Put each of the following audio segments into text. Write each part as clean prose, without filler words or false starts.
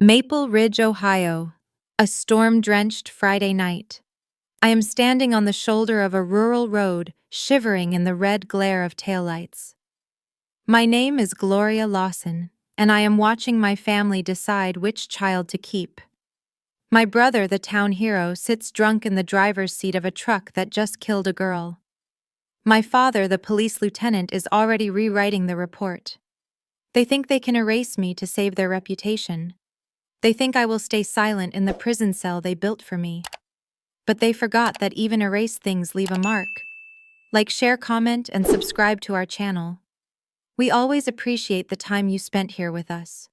Maple Ridge, Ohio. A storm-drenched Friday night. I am standing on the shoulder of a rural road, shivering in the red glare of taillights. My name is Gloria Lawson, and I am watching my family decide which child to keep. My brother, the town hero, sits drunk in the driver's seat of a truck that just killed a girl. My father, the police lieutenant, is already rewriting the report. They think they can erase me to save their reputation. They think I will stay silent in the prison cell they built for me. But they forgot that even erased things leave a mark. Like, share, comment, and subscribe to our channel. We always appreciate the time you spent here with us.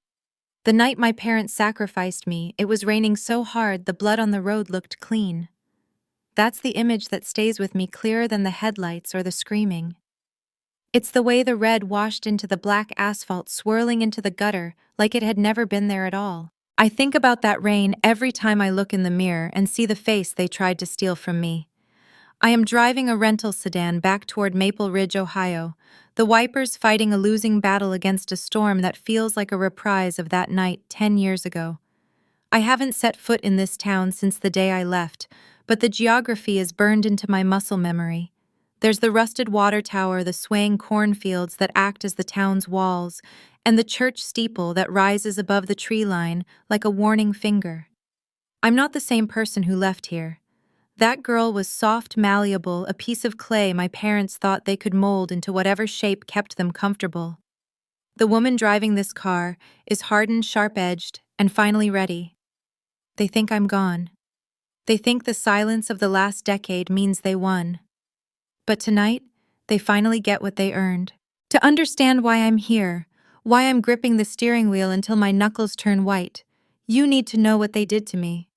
The night my parents sacrificed me, it was raining so hard the blood on the road looked clean. That's the image that stays with me clearer than the headlights or the screaming. It's the way the red washed into the black asphalt, swirling into the gutter like it had never been there at all. I think about that rain every time I look in the mirror and see the face they tried to steal from me. I am driving a rental sedan back toward Maple Ridge, Ohio, the wipers fighting a losing battle against a storm that feels like a reprise of that night 10 years ago. I haven't set foot in this town since the day I left, but the geography is burned into my muscle memory. There's the rusted water tower, the swaying cornfields that act as the town's walls, and the church steeple that rises above the tree line like a warning finger. I'm not the same person who left here. That girl was soft, malleable, a piece of clay my parents thought they could mold into whatever shape kept them comfortable. The woman driving this car is hardened, sharp-edged, and finally ready. They think I'm gone. They think the silence of the last decade means they won. But tonight, they finally get what they earned. To understand why I'm here, why I'm gripping the steering wheel until my knuckles turn white, you need to know what they did to me.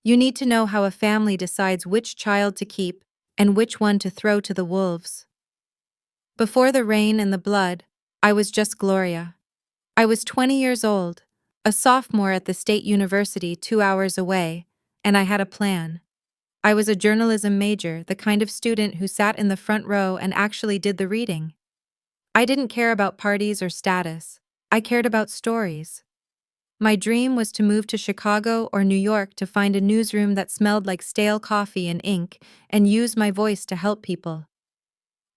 You need to know how a family decides which child to keep and which one to throw to the wolves. Before the rain and the blood, I was just Gloria. I was 20 years old, a sophomore at the state university 2 hours away, and I had a plan. I was a journalism major, the kind of student who sat in the front row and actually did the reading. I didn't care about parties or status. I cared about stories. My dream was to move to Chicago or New York to find a newsroom that smelled like stale coffee and ink and use my voice to help people.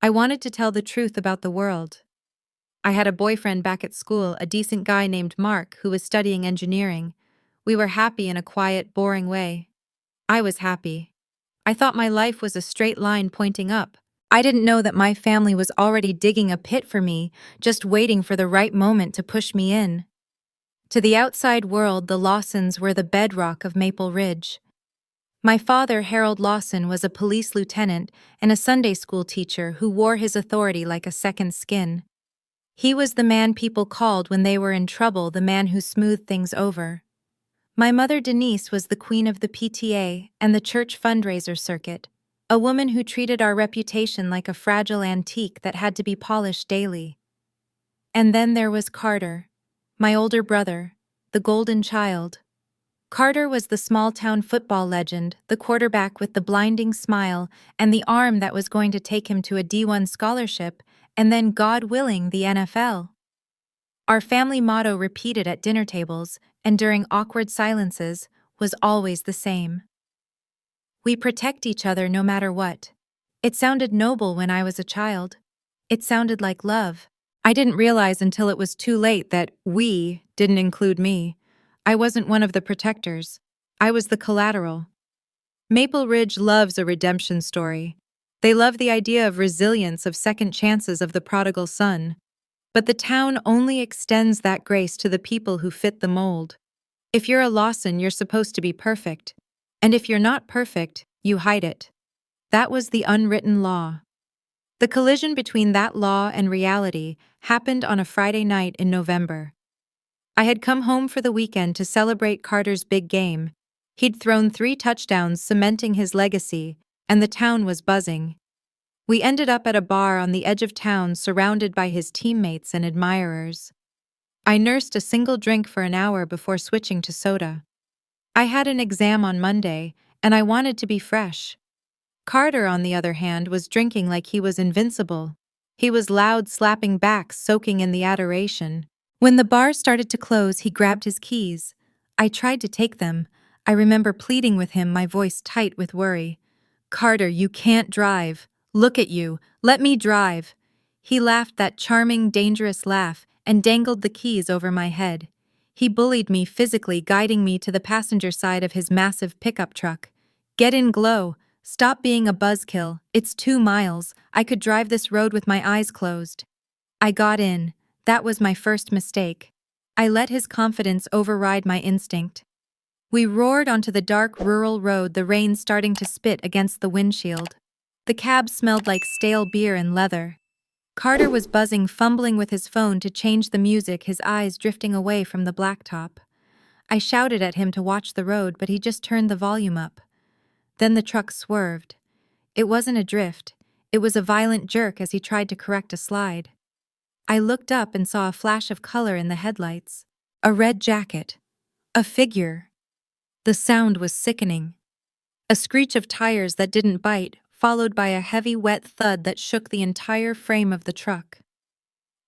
I wanted to tell the truth about the world. I had a boyfriend back at school, a decent guy named Mark who was studying engineering. We were happy in a quiet, boring way. I was happy. I thought my life was a straight line pointing up. I didn't know that my family was already digging a pit for me, just waiting for the right moment to push me in. To the outside world, the Lawsons were the bedrock of Maple Ridge. My father, Harold Lawson, was a police lieutenant and a Sunday school teacher who wore his authority like a second skin. He was the man people called when they were in trouble, the man who smoothed things over. My mother, Denise, was the queen of the PTA and the church fundraiser circuit, a woman who treated our reputation like a fragile antique that had to be polished daily. And then there was Carter, my older brother, the golden child. Carter was the small-town football legend, the quarterback with the blinding smile and the arm that was going to take him to a D1 scholarship and then, God willing, the NFL. Our family motto, repeated at dinner tables and during awkward silences, was always the same. We protect each other no matter what. It sounded noble when I was a child. It sounded like love. I didn't realize until it was too late that we didn't include me. I wasn't one of the protectors. I was the collateral. Maple Ridge loves a redemption story. They love the idea of resilience, of second chances, of the prodigal son. But the town only extends that grace to the people who fit the mold. If you're a Lawson, you're supposed to be perfect. And if you're not perfect, you hide it. That was the unwritten law. The collision between that law and reality happened on a Friday night in November. I had come home for the weekend to celebrate Carter's big game. He'd thrown 3 touchdowns, cementing his legacy, and the town was buzzing. We ended up at a bar on the edge of town, surrounded by his teammates and admirers. I nursed a single drink for an hour before switching to soda. I had an exam on Monday, and I wanted to be fresh. Carter, on the other hand, was drinking like he was invincible. He was loud, slapping back, soaking in the adoration. When the bar started to close, he grabbed his keys. I tried to take them. I remember pleading with him, my voice tight with worry. "Carter, you can't drive. Look at you. Let me drive." He laughed that charming, dangerous laugh and dangled the keys over my head. He bullied me physically, guiding me to the passenger side of his massive pickup truck. "Get in, Glow. Stop being a buzzkill. It's 2 miles. I could drive this road with my eyes closed." I got in. That was my first mistake. I let his confidence override my instinct. We roared onto the dark rural road, the rain starting to spit against the windshield. The cab smelled like stale beer and leather. Carter was buzzing, fumbling with his phone to change the music, his eyes drifting away from the blacktop. I shouted at him to watch the road, but he just turned the volume up. Then the truck swerved. It wasn't a drift. It was a violent jerk as he tried to correct a slide. I looked up and saw a flash of color in the headlights. A red jacket. A figure. The sound was sickening. A screech of tires that didn't bite, followed by a heavy, wet thud that shook the entire frame of the truck.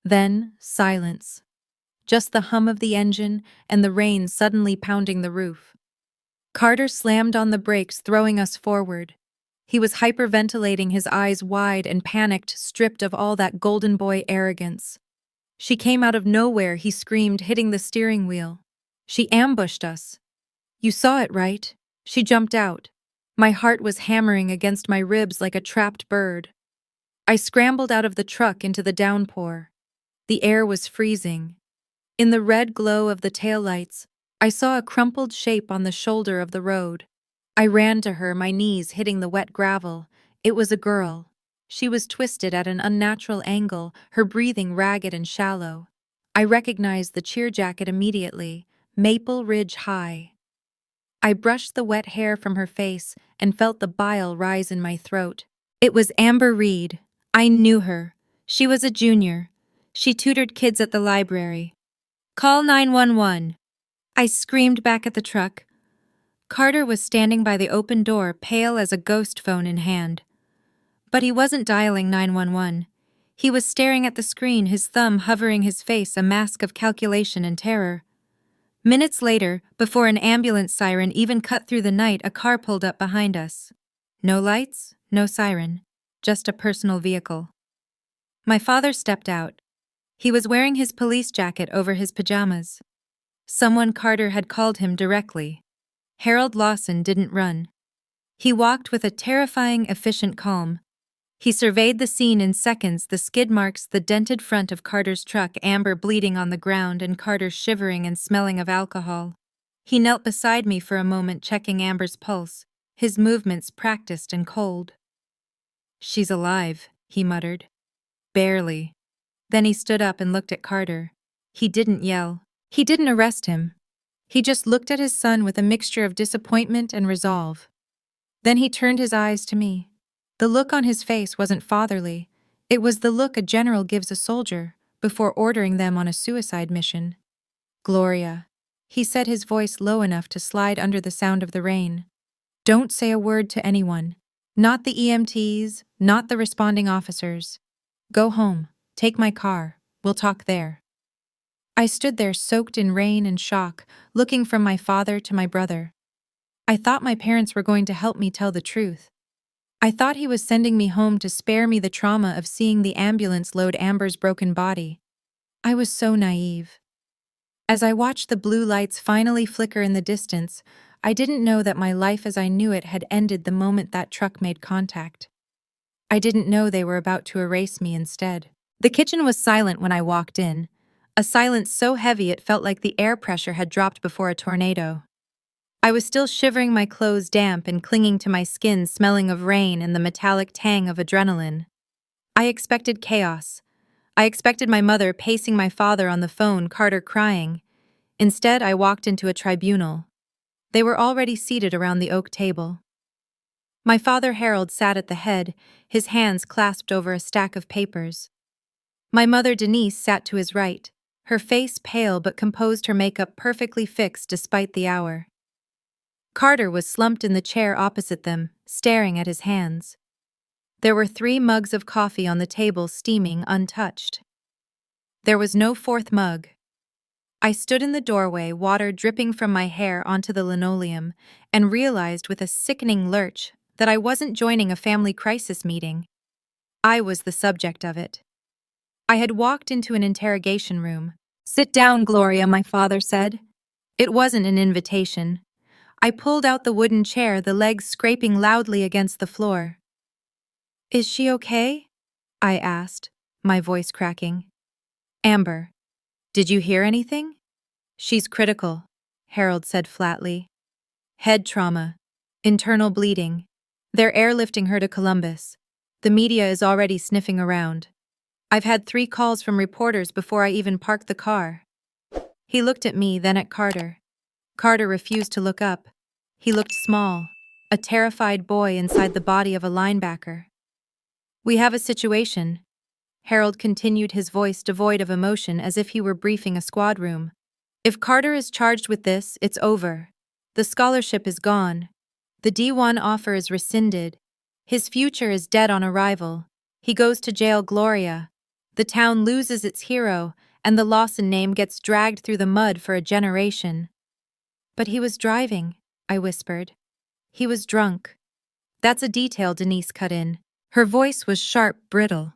Then, silence. Just the hum of the engine and the rain suddenly pounding the roof. Carter slammed on the brakes, throwing us forward. He was hyperventilating, his eyes wide and panicked, stripped of all that golden boy arrogance. "She came out of nowhere," he screamed, hitting the steering wheel. "She ambushed us. You saw it, right? She jumped out." My heart was hammering against my ribs like a trapped bird. I scrambled out of the truck into the downpour. The air was freezing. In the red glow of the taillights, I saw a crumpled shape on the shoulder of the road. I ran to her, my knees hitting the wet gravel. It was a girl. She was twisted at an unnatural angle, her breathing ragged and shallow. I recognized the cheer jacket immediately, Maple Ridge High. I brushed the wet hair from her face and felt the bile rise in my throat. It was Amber Reed. I knew her. She was a junior. She tutored kids at the library. "Call 911. I screamed back at the truck. Carter was standing by the open door, pale as a ghost, phone in hand. But he wasn't dialing 911. He was staring at the screen, his thumb hovering his face, a mask of calculation and terror. Minutes later, before an ambulance siren even cut through the night, a car pulled up behind us. No lights, no siren, just a personal vehicle. My father stepped out. He was wearing his police jacket over his pajamas. Someone Carter had called him directly. Harold Lawson didn't run. He walked with a terrifying, efficient calm. He surveyed the scene in seconds, the skid marks, the dented front of Carter's truck, Amber bleeding on the ground and Carter shivering and smelling of alcohol. He knelt beside me for a moment, checking Amber's pulse, his movements practiced and cold. "She's alive," he muttered. "Barely." Then he stood up and looked at Carter. He didn't yell. He didn't arrest him. He just looked at his son with a mixture of disappointment and resolve. Then he turned his eyes to me. The look on his face wasn't fatherly. It was the look a general gives a soldier before ordering them on a suicide mission. "Gloria," he said, his voice low enough to slide under the sound of the rain. "Don't say a word to anyone. Not the EMTs, not the responding officers. Go home. Take my car. We'll talk there." I stood there soaked in rain and shock, looking from my father to my brother. I thought my parents were going to help me tell the truth. I thought he was sending me home to spare me the trauma of seeing the ambulance load Amber's broken body. I was so naive. As I watched the blue lights finally flicker in the distance, I didn't know that my life as I knew it had ended the moment that truck made contact. I didn't know they were about to erase me instead. The kitchen was silent when I walked in, a silence so heavy it felt like the air pressure had dropped before a tornado. I was still shivering, my clothes damp and clinging to my skin, smelling of rain and the metallic tang of adrenaline. I expected chaos. I expected my mother pacing, my father on the phone, Carter crying. Instead, I walked into a tribunal. They were already seated around the oak table. My father Harold sat at the head, his hands clasped over a stack of papers. My mother Denise sat to his right, her face pale but composed, her makeup perfectly fixed despite the hour. Carter was slumped in the chair opposite them, staring at his hands. There were 3 mugs of coffee on the table, steaming, untouched. There was no 4th mug. I stood in the doorway, water dripping from my hair onto the linoleum, and realized with a sickening lurch that I wasn't joining a family crisis meeting. I was the subject of it. I had walked into an interrogation room. "Sit down, Gloria," my father said. It wasn't an invitation. I pulled out the wooden chair, the legs scraping loudly against the floor. "Is she okay?" I asked, my voice cracking. "Amber, did you hear anything?" "She's critical," Harold said flatly. "Head trauma. Internal bleeding. They're airlifting her to Columbus. The media is already sniffing around. I've had 3 calls from reporters before I even parked the car." He looked at me, then at Carter. Carter refused to look up. He looked small, a terrified boy inside the body of a linebacker. "We have a situation." Harold continued, his voice devoid of emotion, as if he were briefing a squad room. "If Carter is charged with this, it's over. The scholarship is gone. The D1 offer is rescinded. His future is dead on arrival. He goes to jail, Gloria. The town loses its hero, and the Lawson name gets dragged through the mud for a generation." "But he was driving," I whispered. "He was drunk." "That's a detail," Denise cut in. Her voice was sharp, brittle.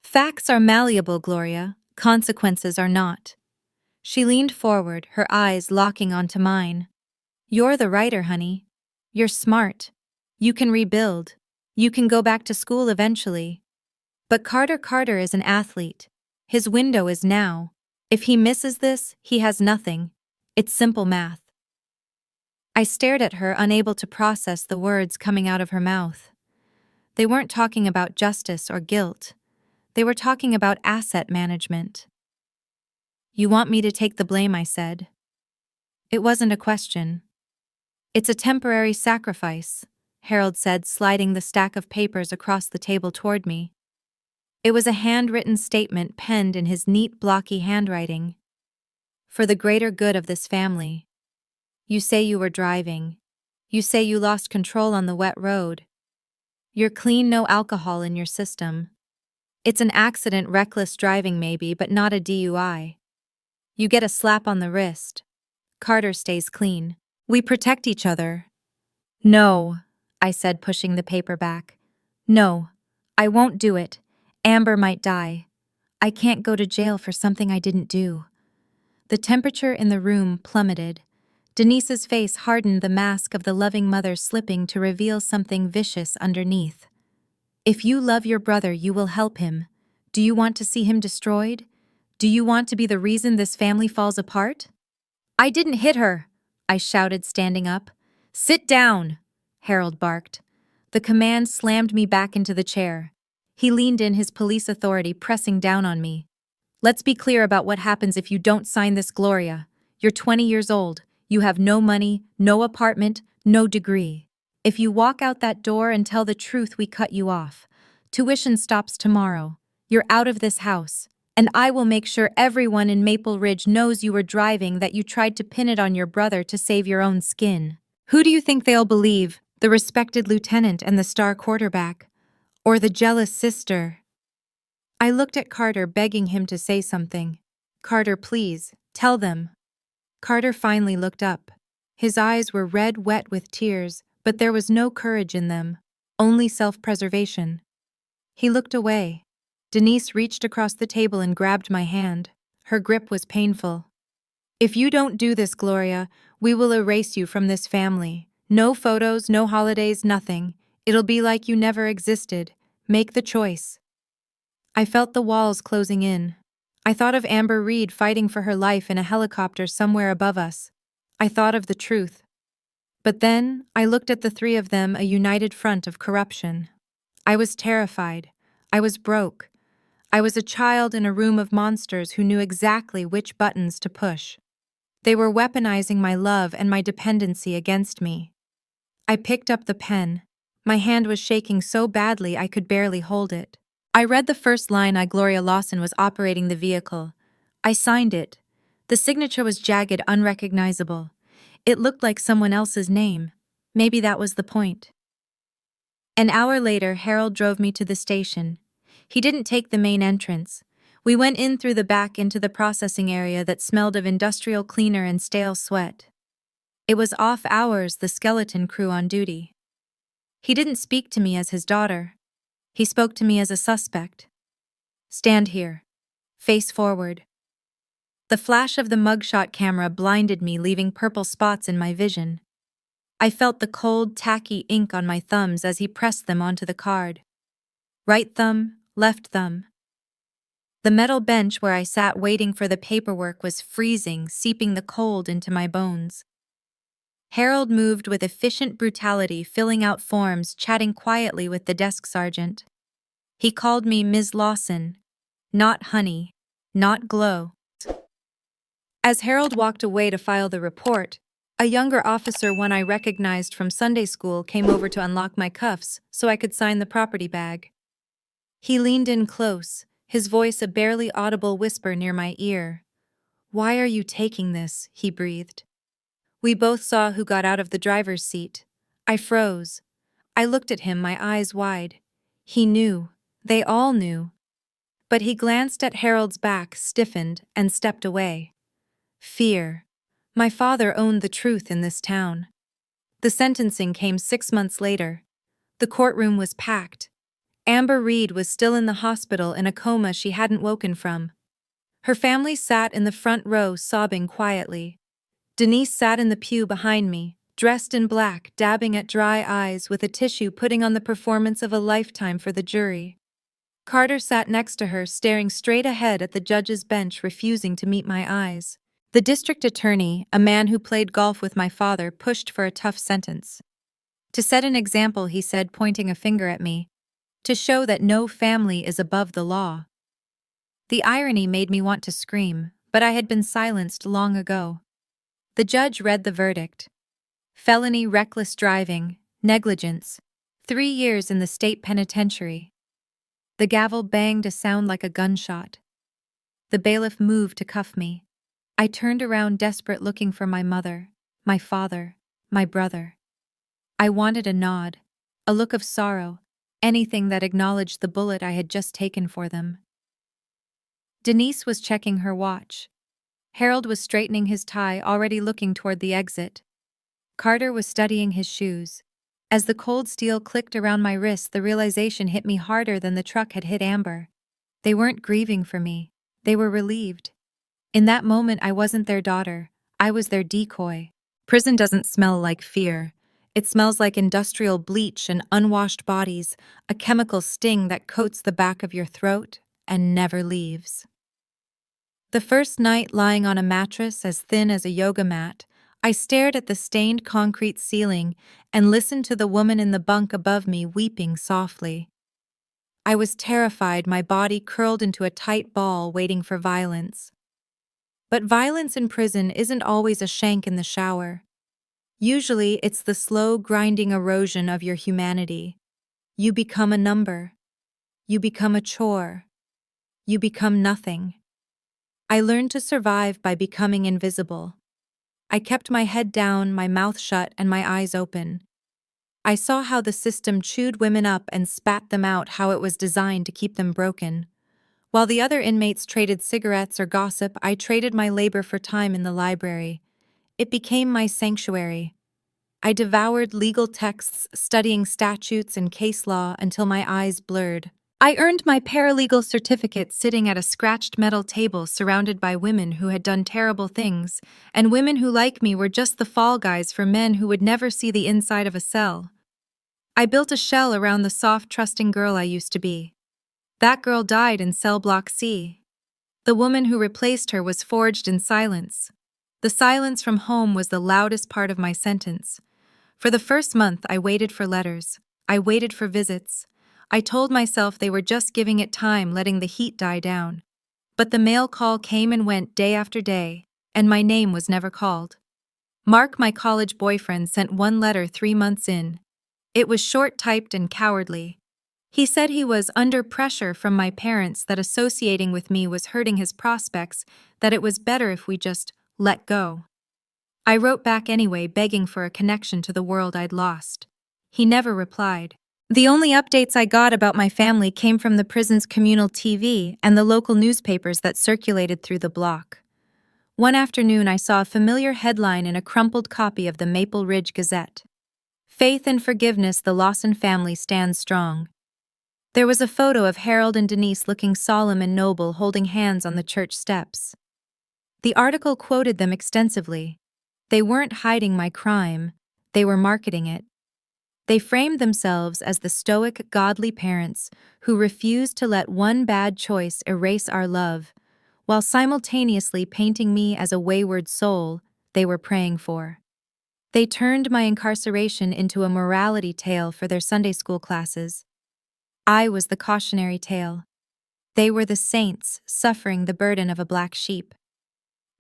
"Facts are malleable, Gloria. Consequences are not." She leaned forward, her eyes locking onto mine. "You're the writer, honey. You're smart. You can rebuild. You can go back to school eventually. But Carter is an athlete. His window is now. If he misses this, he has nothing. It's simple math." I stared at her, unable to process the words coming out of her mouth. They weren't talking about justice or guilt. They were talking about asset management. "You want me to take the blame," I said. It wasn't a question. "It's a temporary sacrifice," Harold said, sliding the stack of papers across the table toward me. It was a handwritten statement penned in his neat, blocky handwriting. "For the greater good of this family. You say you were driving. You say you lost control on the wet road. You're clean, no alcohol in your system. It's an accident, reckless driving maybe, but not a DUI. You get a slap on the wrist. Carter stays clean. We protect each other." "No," I said, pushing the paper back. "No, I won't do it. Amber might die. I can't go to jail for something I didn't do." The temperature in the room plummeted. Denise's face hardened, the mask of the loving mother slipping to reveal something vicious underneath. "If you love your brother, you will help him. Do you want to see him destroyed? Do you want to be the reason this family falls apart?" "I didn't hit her," I shouted, standing up. "Sit down," Harold barked. The command slammed me back into the chair. He leaned in, his police authority pressing down on me. "Let's be clear about what happens if you don't sign this, Gloria. You're 20 years old. You have no money, no apartment, no degree. If you walk out that door and tell the truth, we cut you off. Tuition stops tomorrow. You're out of this house. And I will make sure everyone in Maple Ridge knows you were driving, that you tried to pin it on your brother to save your own skin. Who do you think they'll believe? The respected lieutenant and the star quarterback? Or the jealous sister?" I looked at Carter, begging him to say something. "Carter, please, tell them." Carter finally looked up. His eyes were red, wet with tears, but there was no courage in them, only self-preservation. He looked away. Denise reached across the table and grabbed my hand. Her grip was painful. "If you don't do this, Gloria, we will erase you from this family. No photos, no holidays, nothing. It'll be like you never existed. Make the choice." I felt the walls closing in. I thought of Amber Reed fighting for her life in a helicopter somewhere above us. I thought of the truth. But then, I looked at the 3 of them, a united front of corruption. I was terrified. I was broke. I was a child in a room of monsters who knew exactly which buttons to push. They were weaponizing my love and my dependency against me. I picked up the pen. My hand was shaking so badly I could barely hold it. I read the first line. Gloria Lawson was operating the vehicle. I signed it. The signature was jagged, unrecognizable. It looked like someone else's name. Maybe that was the point. An hour later, Harold drove me to the station. He didn't take the main entrance. We went in through the back into the processing area that smelled of industrial cleaner and stale sweat. It was off hours, the skeleton crew on duty. He didn't speak to me as his daughter. He spoke to me as a suspect. Stand here. Face forward. The flash of the mugshot camera blinded me, leaving purple spots in my vision. I felt the cold, tacky ink on my thumbs as he pressed them onto the card. Right thumb, left thumb. The metal bench where I sat waiting for the paperwork was freezing, seeping the cold into my bones. Harold moved with efficient brutality, filling out forms, chatting quietly with the desk sergeant. He called me Ms. Lawson, not Honey, not Glow. As Harold walked away to file the report, a younger officer, one I recognized from Sunday school, came over to unlock my cuffs so I could sign the property bag. He leaned in close, his voice a barely audible whisper near my ear. "Why are you taking this?" he breathed. We both saw who got out of the driver's seat. I froze. I looked at him, my eyes wide. He knew. They all knew. But he glanced at Harold's back, stiffened, and stepped away. Fear. My father owned the truth in this town. The sentencing came 6 months later. The courtroom was packed. Amber Reed was still in the hospital in a coma she hadn't woken from. Her family sat in the front row, sobbing quietly. Denise sat in the pew behind me, dressed in black, dabbing at dry eyes with a tissue, putting on the performance of a lifetime for the jury. Carter sat next to her, staring straight ahead at the judge's bench, refusing to meet my eyes. The district attorney, a man who played golf with my father, pushed for a tough sentence. To set an example, he said, pointing a finger at me. To show that no family is above the law. The irony made me want to scream, but I had been silenced long ago. The judge read the verdict. Felony reckless driving, negligence, 3 years in the state penitentiary. The gavel banged a sound like a gunshot. The bailiff moved to cuff me. I turned around, desperate, looking for my mother, my father, my brother. I wanted a nod, a look of sorrow, anything that acknowledged the bullet I had just taken for them. Denise was checking her watch. Harold was straightening his tie, already looking toward the exit. Carter was studying his shoes. As the cold steel clicked around my wrist, the realization hit me harder than the truck had hit Amber. They weren't grieving for me. They were relieved. In that moment, I wasn't their daughter. I was their decoy. Prison doesn't smell like fear. It smells like industrial bleach and unwashed bodies, a chemical sting that coats the back of your throat and never leaves. The first night, lying on a mattress as thin as a yoga mat, I stared at the stained concrete ceiling and listened to the woman in the bunk above me weeping softly. I was terrified, my body curled into a tight ball, waiting for violence. But violence in prison isn't always a shank in the shower. Usually, it's the slow, grinding erosion of your humanity. You become a number. You become a chore. You become nothing. I learned to survive by becoming invisible. I kept my head down, my mouth shut, and my eyes open. I saw how the system chewed women up and spat them out, how it was designed to keep them broken. While the other inmates traded cigarettes or gossip, I traded my labor for time in the library. It became my sanctuary. I devoured legal texts, studying statutes and case law until my eyes blurred. I earned my paralegal certificate sitting at a scratched metal table surrounded by women who had done terrible things, and women who, like me, were just the fall guys for men who would never see the inside of a cell. I built a shell around the soft, trusting girl I used to be. That girl died in cell block C. The woman who replaced her was forged in silence. The silence from home was the loudest part of my sentence. For the first month, I waited for letters. I waited for visits. I told myself they were just giving it time, letting the heat die down. But the mail call came and went day after day, and my name was never called. Mark, my college boyfriend, sent one letter 3 months in. It was short-typed and cowardly. He said he was under pressure from my parents, that associating with me was hurting his prospects, that it was better if we just let go. I wrote back anyway, begging for a connection to the world I'd lost. He never replied. The only updates I got about my family came from the prison's communal TV and the local newspapers that circulated through the block. One afternoon, I saw a familiar headline in a crumpled copy of the Maple Ridge Gazette. Faith and forgiveness, the Lawson family stands strong. There was a photo of Harold and Denise looking solemn and noble, holding hands on the church steps. The article quoted them extensively. They weren't hiding my crime, they were marketing it. They framed themselves as the stoic, godly parents who refused to let one bad choice erase our love, while simultaneously painting me as a wayward soul they were praying for. They turned my incarceration into a morality tale for their Sunday school classes. I was the cautionary tale. They were the saints suffering the burden of a black sheep.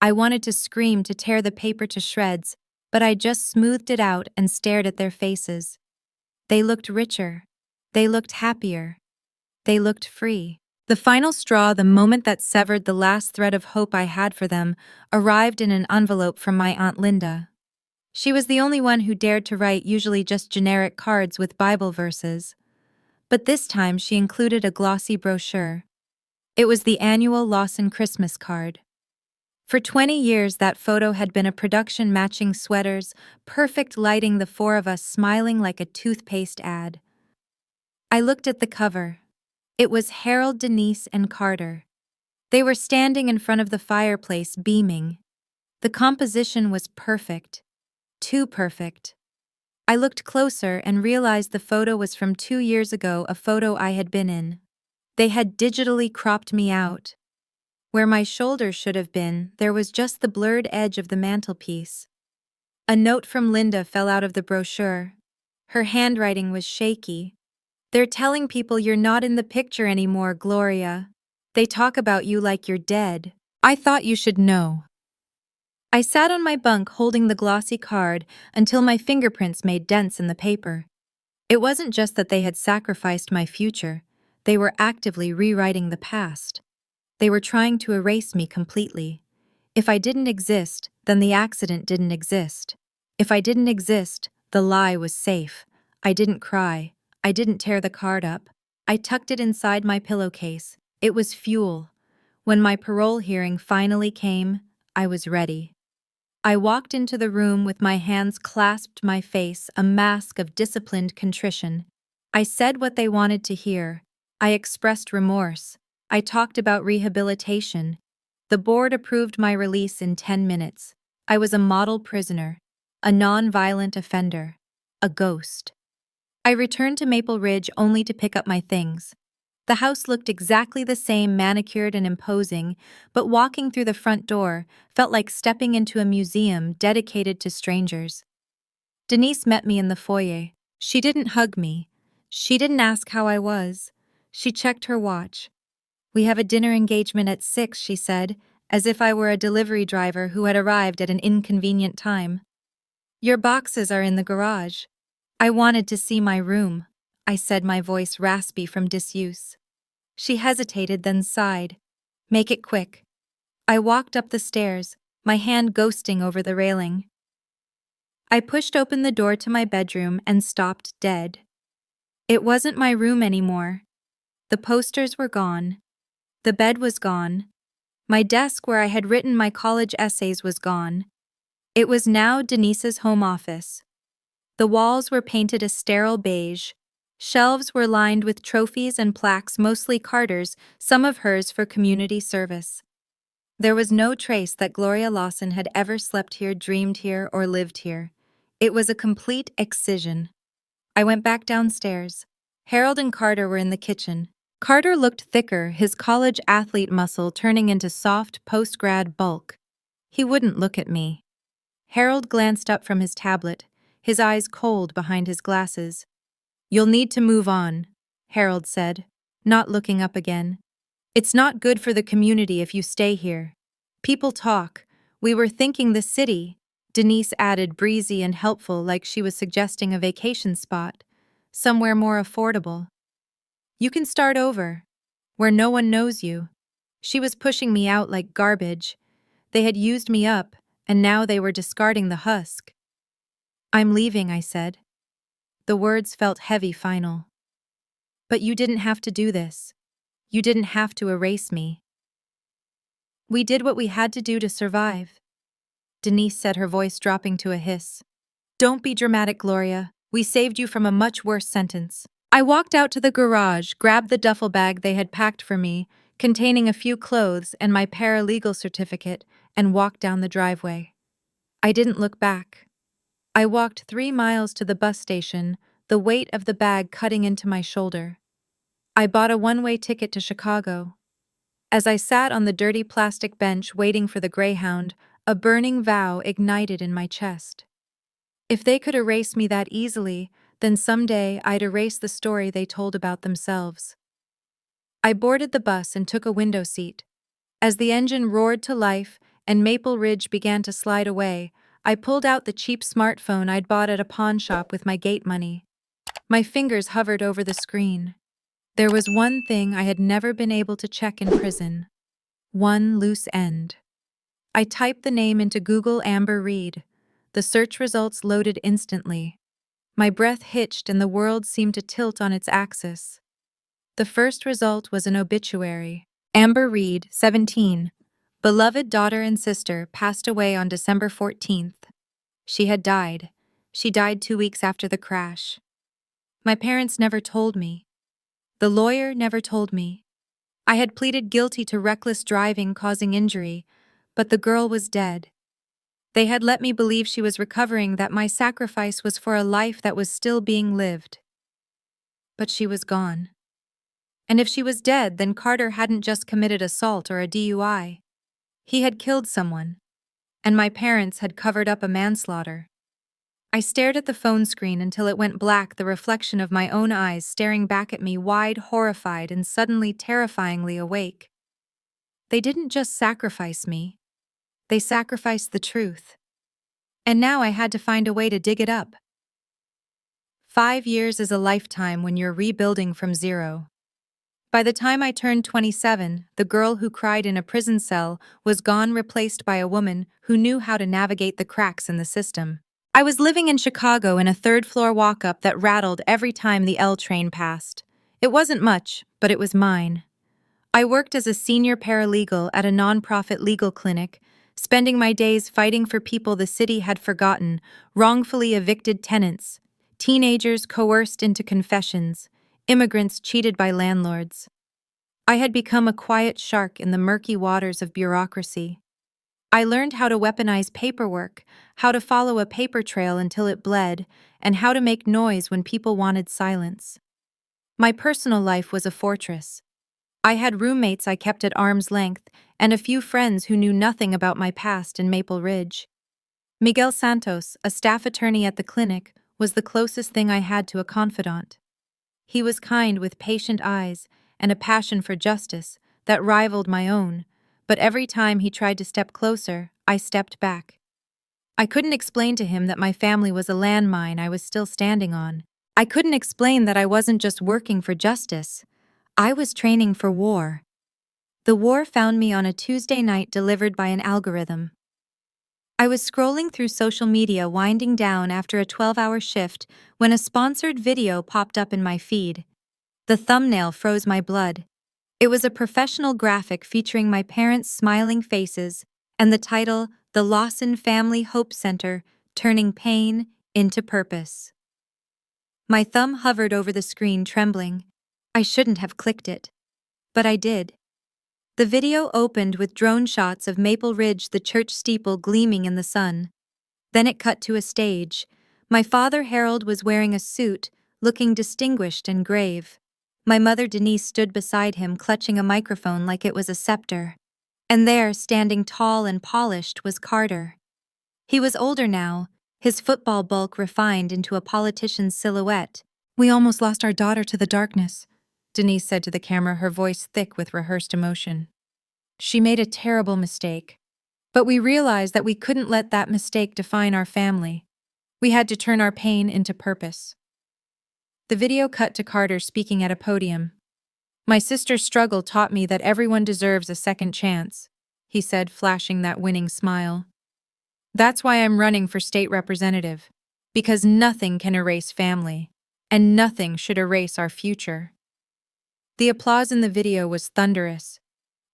I wanted to scream, to tear the paper to shreds, but I just smoothed it out and stared at their faces. They looked richer. They looked happier. They looked free. The final straw, the moment that severed the last thread of hope I had for them, arrived in an envelope from my Aunt Linda. She was the only one who dared to write usually just generic cards with Bible verses. But this time she included a glossy brochure. It was the annual Lawson Christmas card. For 20 years, that photo had been a production, matching sweaters, perfect lighting, the four of us smiling like a toothpaste ad. I looked at the cover. It was Harold, Denise, and Carter. They were standing in front of the fireplace, beaming. The composition was perfect. Too perfect. I looked closer and realized the photo was from 2 years ago, a photo I had been in. They had digitally cropped me out. Where my shoulders should have been, there was just the blurred edge of the mantelpiece. A note from Linda fell out of the brochure. Her handwriting was shaky. "They're telling people you're not in the picture anymore, Gloria. They talk about you like you're dead. I thought you should know." I sat on my bunk holding the glossy card until my fingerprints made dents in the paper. It wasn't just that they had sacrificed my future, they were actively rewriting the past. They were trying to erase me completely. If I didn't exist, then the accident didn't exist. If I didn't exist, the lie was safe. I didn't cry. I didn't tear the card up. I tucked it inside my pillowcase. It was fuel. When my parole hearing finally came, I was ready. I walked into the room with my hands clasped my face, a mask of disciplined contrition. I said what they wanted to hear. I expressed remorse. I talked about rehabilitation. The board approved my release in 10 minutes. I was a model prisoner, a non-violent offender, a ghost. I returned to Maple Ridge only to pick up my things. The house looked exactly the same, manicured and imposing, but walking through the front door felt like stepping into a museum dedicated to strangers. Denise met me in the foyer. She didn't hug me. She didn't ask how I was. She checked her watch. "We have a dinner engagement at 6, she said, as if I were a delivery driver who had arrived at an inconvenient time. "Your boxes are in the garage." "I wanted to see my room," I said, my voice raspy from disuse. She hesitated, then sighed. "Make it quick." I walked up the stairs, my hand ghosting over the railing. I pushed open the door to my bedroom and stopped dead. It wasn't my room anymore. The posters were gone. The bed was gone. My desk where I had written my college essays was gone. It was now Denise's home office. The walls were painted a sterile beige. Shelves were lined with trophies and plaques, mostly Carter's, some of hers for community service. There was no trace that Gloria Lawson had ever slept here, dreamed here, or lived here. It was a complete excision. I went back downstairs. Harold and Carter were in the kitchen. Carter looked thicker, his college athlete muscle turning into soft post-grad bulk. He wouldn't look at me. Harold glanced up from his tablet, his eyes cold behind his glasses. "You'll need to move on," Harold said, not looking up again. "It's not good for the community if you stay here. People talk. We were thinking the city," Denise added, breezy and helpful, like she was suggesting a vacation spot, somewhere more affordable. "You can start over, where no one knows you." She was pushing me out like garbage. They had used me up, and now they were discarding the husk. "I'm leaving," I said. The words felt heavy, final. But you didn't have to do this. You didn't have to erase me. We did what we had to do to survive. Denise said, her voice dropping to a hiss. Don't be dramatic, Gloria. We saved you from a much worse sentence. I walked out to the garage, grabbed the duffel bag they had packed for me, containing a few clothes and my paralegal certificate, and walked down the driveway. I didn't look back. I walked 3 miles to the bus station, the weight of the bag cutting into my shoulder. I bought a one-way ticket to Chicago. As I sat on the dirty plastic bench waiting for the Greyhound, a burning vow ignited in my chest. If they could erase me that easily, then someday I'd erase the story they told about themselves. I boarded the bus and took a window seat. As the engine roared to life and Maple Ridge began to slide away, I pulled out the cheap smartphone I'd bought at a pawn shop with my gate money. My fingers hovered over the screen. There was one thing I had never been able to check in prison. One loose end. I typed the name into Google. Amber Reed. The search results loaded instantly. My breath hitched and the world seemed to tilt on its axis. The first result was an obituary. Amber Reed, 17. Beloved daughter and sister, passed away on December 14th. She had died. She died 2 weeks after the crash. My parents never told me. The lawyer never told me. I had pleaded guilty to reckless driving causing injury, but the girl was dead. They had let me believe she was recovering, that my sacrifice was for a life that was still being lived. But she was gone. And if she was dead, then Carter hadn't just committed assault or a DUI. He had killed someone. And my parents had covered up a manslaughter. I stared at the phone screen until it went black, the reflection of my own eyes staring back at me, wide, horrified, and suddenly terrifyingly awake. They didn't just sacrifice me. They sacrificed the truth. And now I had to find a way to dig it up. 5 years is a lifetime when you're rebuilding from zero. By the time I turned 27, the girl who cried in a prison cell was gone, replaced by a woman who knew how to navigate the cracks in the system. I was living in Chicago in a third-floor walk-up that rattled every time the L train passed. It wasn't much, but it was mine. I worked as a senior paralegal at a nonprofit legal clinic, spending my days fighting for people the city had forgotten, wrongfully evicted tenants, teenagers coerced into confessions, immigrants cheated by landlords. I had become a quiet shark in the murky waters of bureaucracy. I learned how to weaponize paperwork, how to follow a paper trail until it bled, and how to make noise when people wanted silence. My personal life was a fortress. I had roommates I kept at arm's length, and a few friends who knew nothing about my past in Maple Ridge. Miguel Santos, a staff attorney at the clinic, was the closest thing I had to a confidant. He was kind, with patient eyes and a passion for justice that rivaled my own, but every time he tried to step closer, I stepped back. I couldn't explain to him that my family was a landmine I was still standing on. I couldn't explain that I wasn't just working for justice. I was training for war. The war found me on a Tuesday night, delivered by an algorithm. I was scrolling through social media, winding down after a 12-hour shift, when a sponsored video popped up in my feed. The thumbnail froze my blood. It was a professional graphic featuring my parents' smiling faces and the title, "The Lawson Family Hope Center, Turning Pain into Purpose." My thumb hovered over the screen, trembling. I shouldn't have clicked it. But I did. The video opened with drone shots of Maple Ridge, the church steeple gleaming in the sun. Then it cut to a stage. My father, Harold, was wearing a suit, looking distinguished and grave. My mother, Denise, stood beside him, clutching a microphone like it was a scepter. And there, standing tall and polished, was Carter. He was older now, his football bulk refined into a politician's silhouette. "We almost lost our daughter to the darkness," Denise said to the camera, her voice thick with rehearsed emotion. "She made a terrible mistake. But we realized that we couldn't let that mistake define our family. We had to turn our pain into purpose." The video cut to Carter speaking at a podium. "My sister's struggle taught me that everyone deserves a second chance," he said, flashing that winning smile. "That's why I'm running for state representative. Because nothing can erase family, and nothing should erase our future." The applause in the video was thunderous.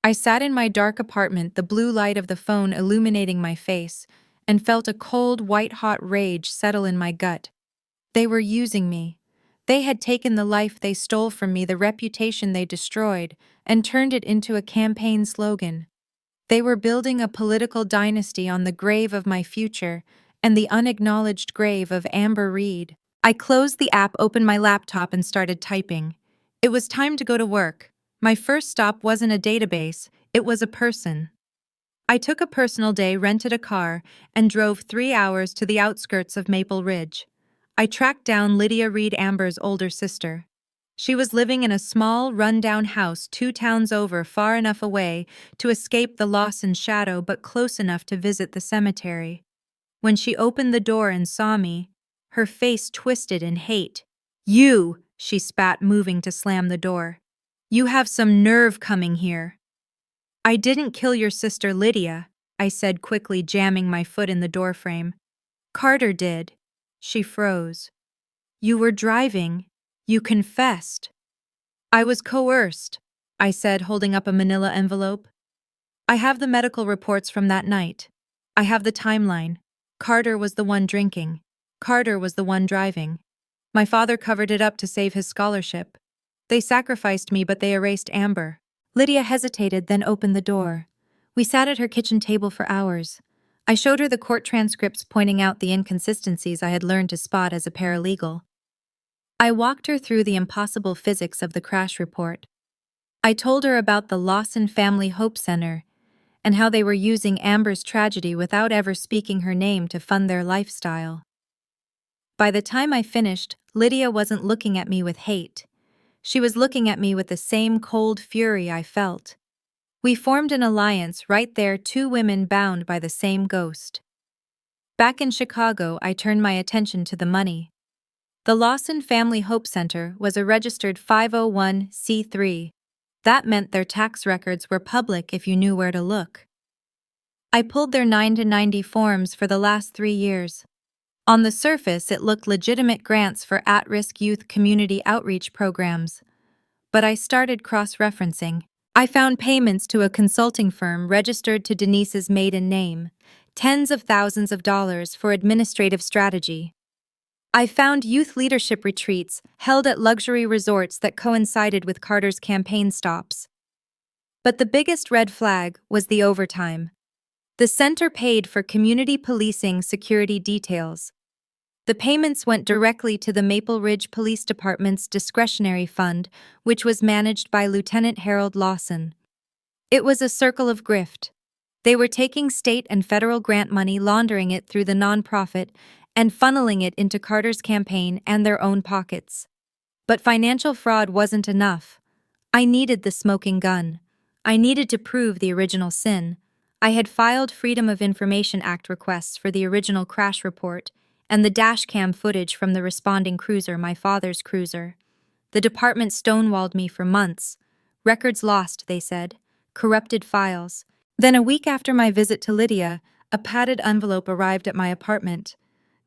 I sat in my dark apartment, the blue light of the phone illuminating my face, and felt a cold, white-hot rage settle in my gut. They were using me. They had taken the life they stole from me, the reputation they destroyed, and turned it into a campaign slogan. They were building a political dynasty on the grave of my future and the unacknowledged grave of Amber Reed. I closed the app, opened my laptop, and started typing. It was time to go to work. My first stop wasn't a database, it was a person. I took a personal day, rented a car, and drove 3 hours to the outskirts of Maple Ridge. I tracked down Lydia Reed, Amber's older sister. She was living in a small, run-down house 2 towns over, far enough away to escape the Lawson shadow but close enough to visit the cemetery. When she opened the door and saw me, her face twisted in hate. "You!" she spat, moving to slam the door. "You have some nerve coming here." "I didn't kill your sister Lydia," I said quickly, jamming my foot in the doorframe. "Carter did." She froze. "You were driving. You confessed." "I was coerced," I said, holding up a manila envelope. "I have the medical reports from that night. I have the timeline. Carter was the one drinking. Carter was the one driving. My father covered it up to save his scholarship. They sacrificed me, but they erased Amber." Lydia hesitated, then opened the door. We sat at her kitchen table for hours. I showed her the court transcripts, pointing out the inconsistencies I had learned to spot as a paralegal. I walked her through the impossible physics of the crash report. I told her about the Lawson Family Hope Center and how they were using Amber's tragedy without ever speaking her name to fund their lifestyle. By the time I finished, Lydia wasn't looking at me with hate. She was looking at me with the same cold fury I felt. We formed an alliance right there, 2 women bound by the same ghost. Back in Chicago, I turned my attention to the money. The Lawson Family Hope Center was a registered 501c3. That meant their tax records were public if you knew where to look. I pulled their 9-90 forms for the last 3 years. On the surface, it looked legitimate grants for at-risk youth community outreach programs. But I started cross-referencing. I found payments to a consulting firm registered to Denise's maiden name, tens of thousands of dollars for administrative strategy. I found youth leadership retreats held at luxury resorts that coincided with Carter's campaign stops. But the biggest red flag was the overtime. The center paid for community policing security details. The payments went directly to the Maple Ridge Police Department's discretionary fund, which was managed by Lieutenant Harold Lawson. It was a circle of grift. They were taking state and federal grant money, laundering it through the nonprofit, and funneling it into Carter's campaign and their own pockets. But financial fraud wasn't enough. I needed the smoking gun. I needed to prove the original sin. I had filed Freedom of Information Act requests for the original crash report and the dashcam footage from the responding cruiser, my father's cruiser. The department stonewalled me for months. Records lost, they said. Corrupted files. Then a week after my visit to Lydia, a padded envelope arrived at my apartment.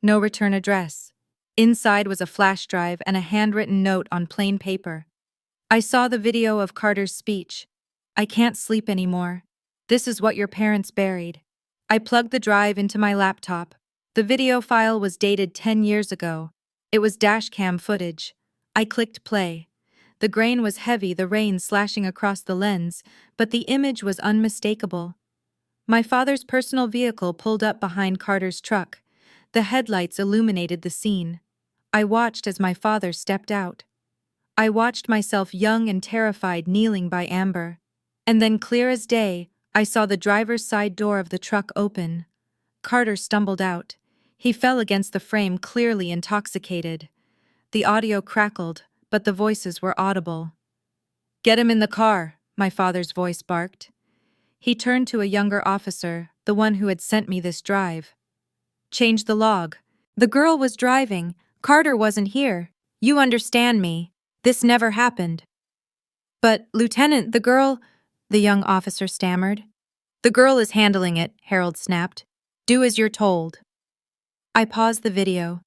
No return address. Inside was a flash drive and a handwritten note on plain paper. I saw the video of Carter's speech. "I can't sleep anymore. This is what your parents buried." I plugged the drive into my laptop. The video file was dated 10 years ago. It was dashcam footage. I clicked play. The grain was heavy, the rain slashing across the lens, but the image was unmistakable. My father's personal vehicle pulled up behind Carter's truck. The headlights illuminated the scene. I watched as my father stepped out. I watched myself, young and terrified, kneeling by Amber. And then, clear as day, I saw the driver's side door of the truck open. Carter stumbled out. He fell against the frame, clearly intoxicated. The audio crackled, but the voices were audible. "Get him in the car," my father's voice barked. He turned to a younger officer, the one who had sent me this drive. "Change the log. The girl was driving. Carter wasn't here. You understand me. This never happened." "But, Lieutenant, the girl—" the young officer stammered. "The girl is handling it," Harold snapped. "Do as you're told." I paused the video.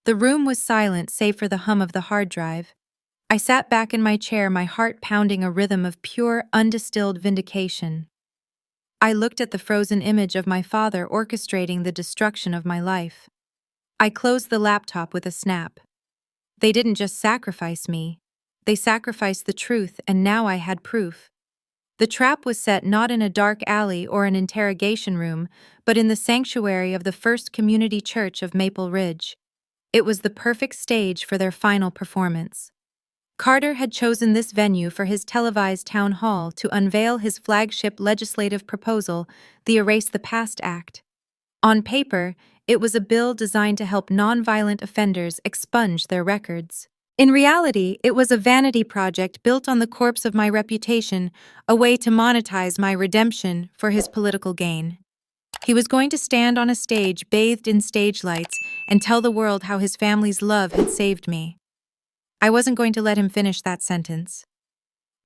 The room was silent save for the hum of the hard drive. I sat back in my chair, my heart pounding a rhythm of pure, undistilled vindication. I looked at the frozen image of my father orchestrating the destruction of my life. I closed the laptop with a snap. They didn't just sacrifice me. They sacrificed the truth, and now I had proof. The trap was set not in a dark alley or an interrogation room, but in the sanctuary of the First Community Church of Maple Ridge. It was the perfect stage for their final performance. Carter had chosen this venue for his televised town hall to unveil his flagship legislative proposal, the Erase the Past Act. On paper, it was a bill designed to help nonviolent offenders expunge their records. In reality, it was a vanity project built on the corpse of my reputation, a way to monetize my redemption for his political gain. He was going to stand on a stage bathed in stage lights and tell the world how his family's love had saved me. I wasn't going to let him finish that sentence.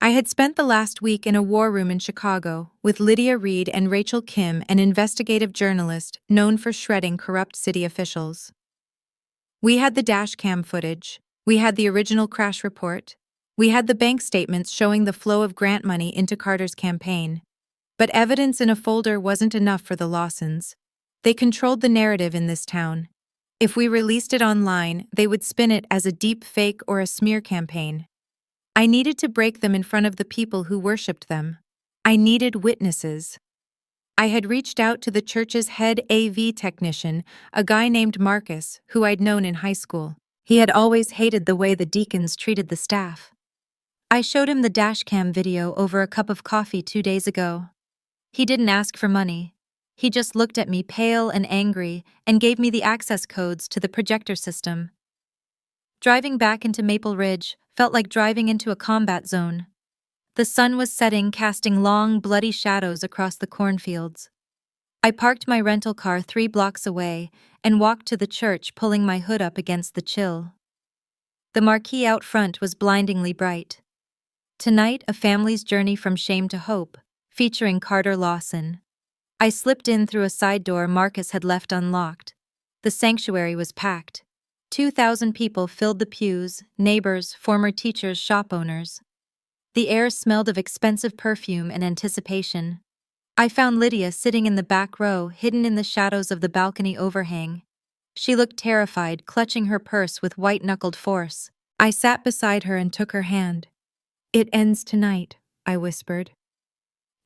I had spent the last week in a war room in Chicago with Lydia Reed and Rachel Kim, an investigative journalist known for shredding corrupt city officials. We had the dash cam footage. We had the original crash report. We had the bank statements showing the flow of grant money into Carter's campaign. But evidence in a folder wasn't enough for the Lawsons. They controlled the narrative in this town. If we released it online, they would spin it as a deep fake or a smear campaign. I needed to break them in front of the people who worshipped them. I needed witnesses. I had reached out to the church's head AV technician, a guy named Marcus, who I'd known in high school. He had always hated the way the deacons treated the staff. I showed him the dashcam video over a cup of coffee 2 days ago. He didn't ask for money. He just looked at me pale and angry and gave me the access codes to the projector system. Driving back into Maple Ridge felt like driving into a combat zone. The sun was setting, casting long, bloody shadows across the cornfields. I parked my rental car 3 blocks away and walked to the church, pulling my hood up against the chill. The marquee out front was blindingly bright. Tonight, a family's journey from shame to hope, featuring Carter Lawson. I slipped in through a side door Marcus had left unlocked. The sanctuary was packed. 2,000 people filled the pews, neighbors, former teachers, shop owners. The air smelled of expensive perfume and anticipation. I found Lydia sitting in the back row, hidden in the shadows of the balcony overhang. She looked terrified, clutching her purse with white-knuckled force. I sat beside her and took her hand. "It ends tonight," I whispered.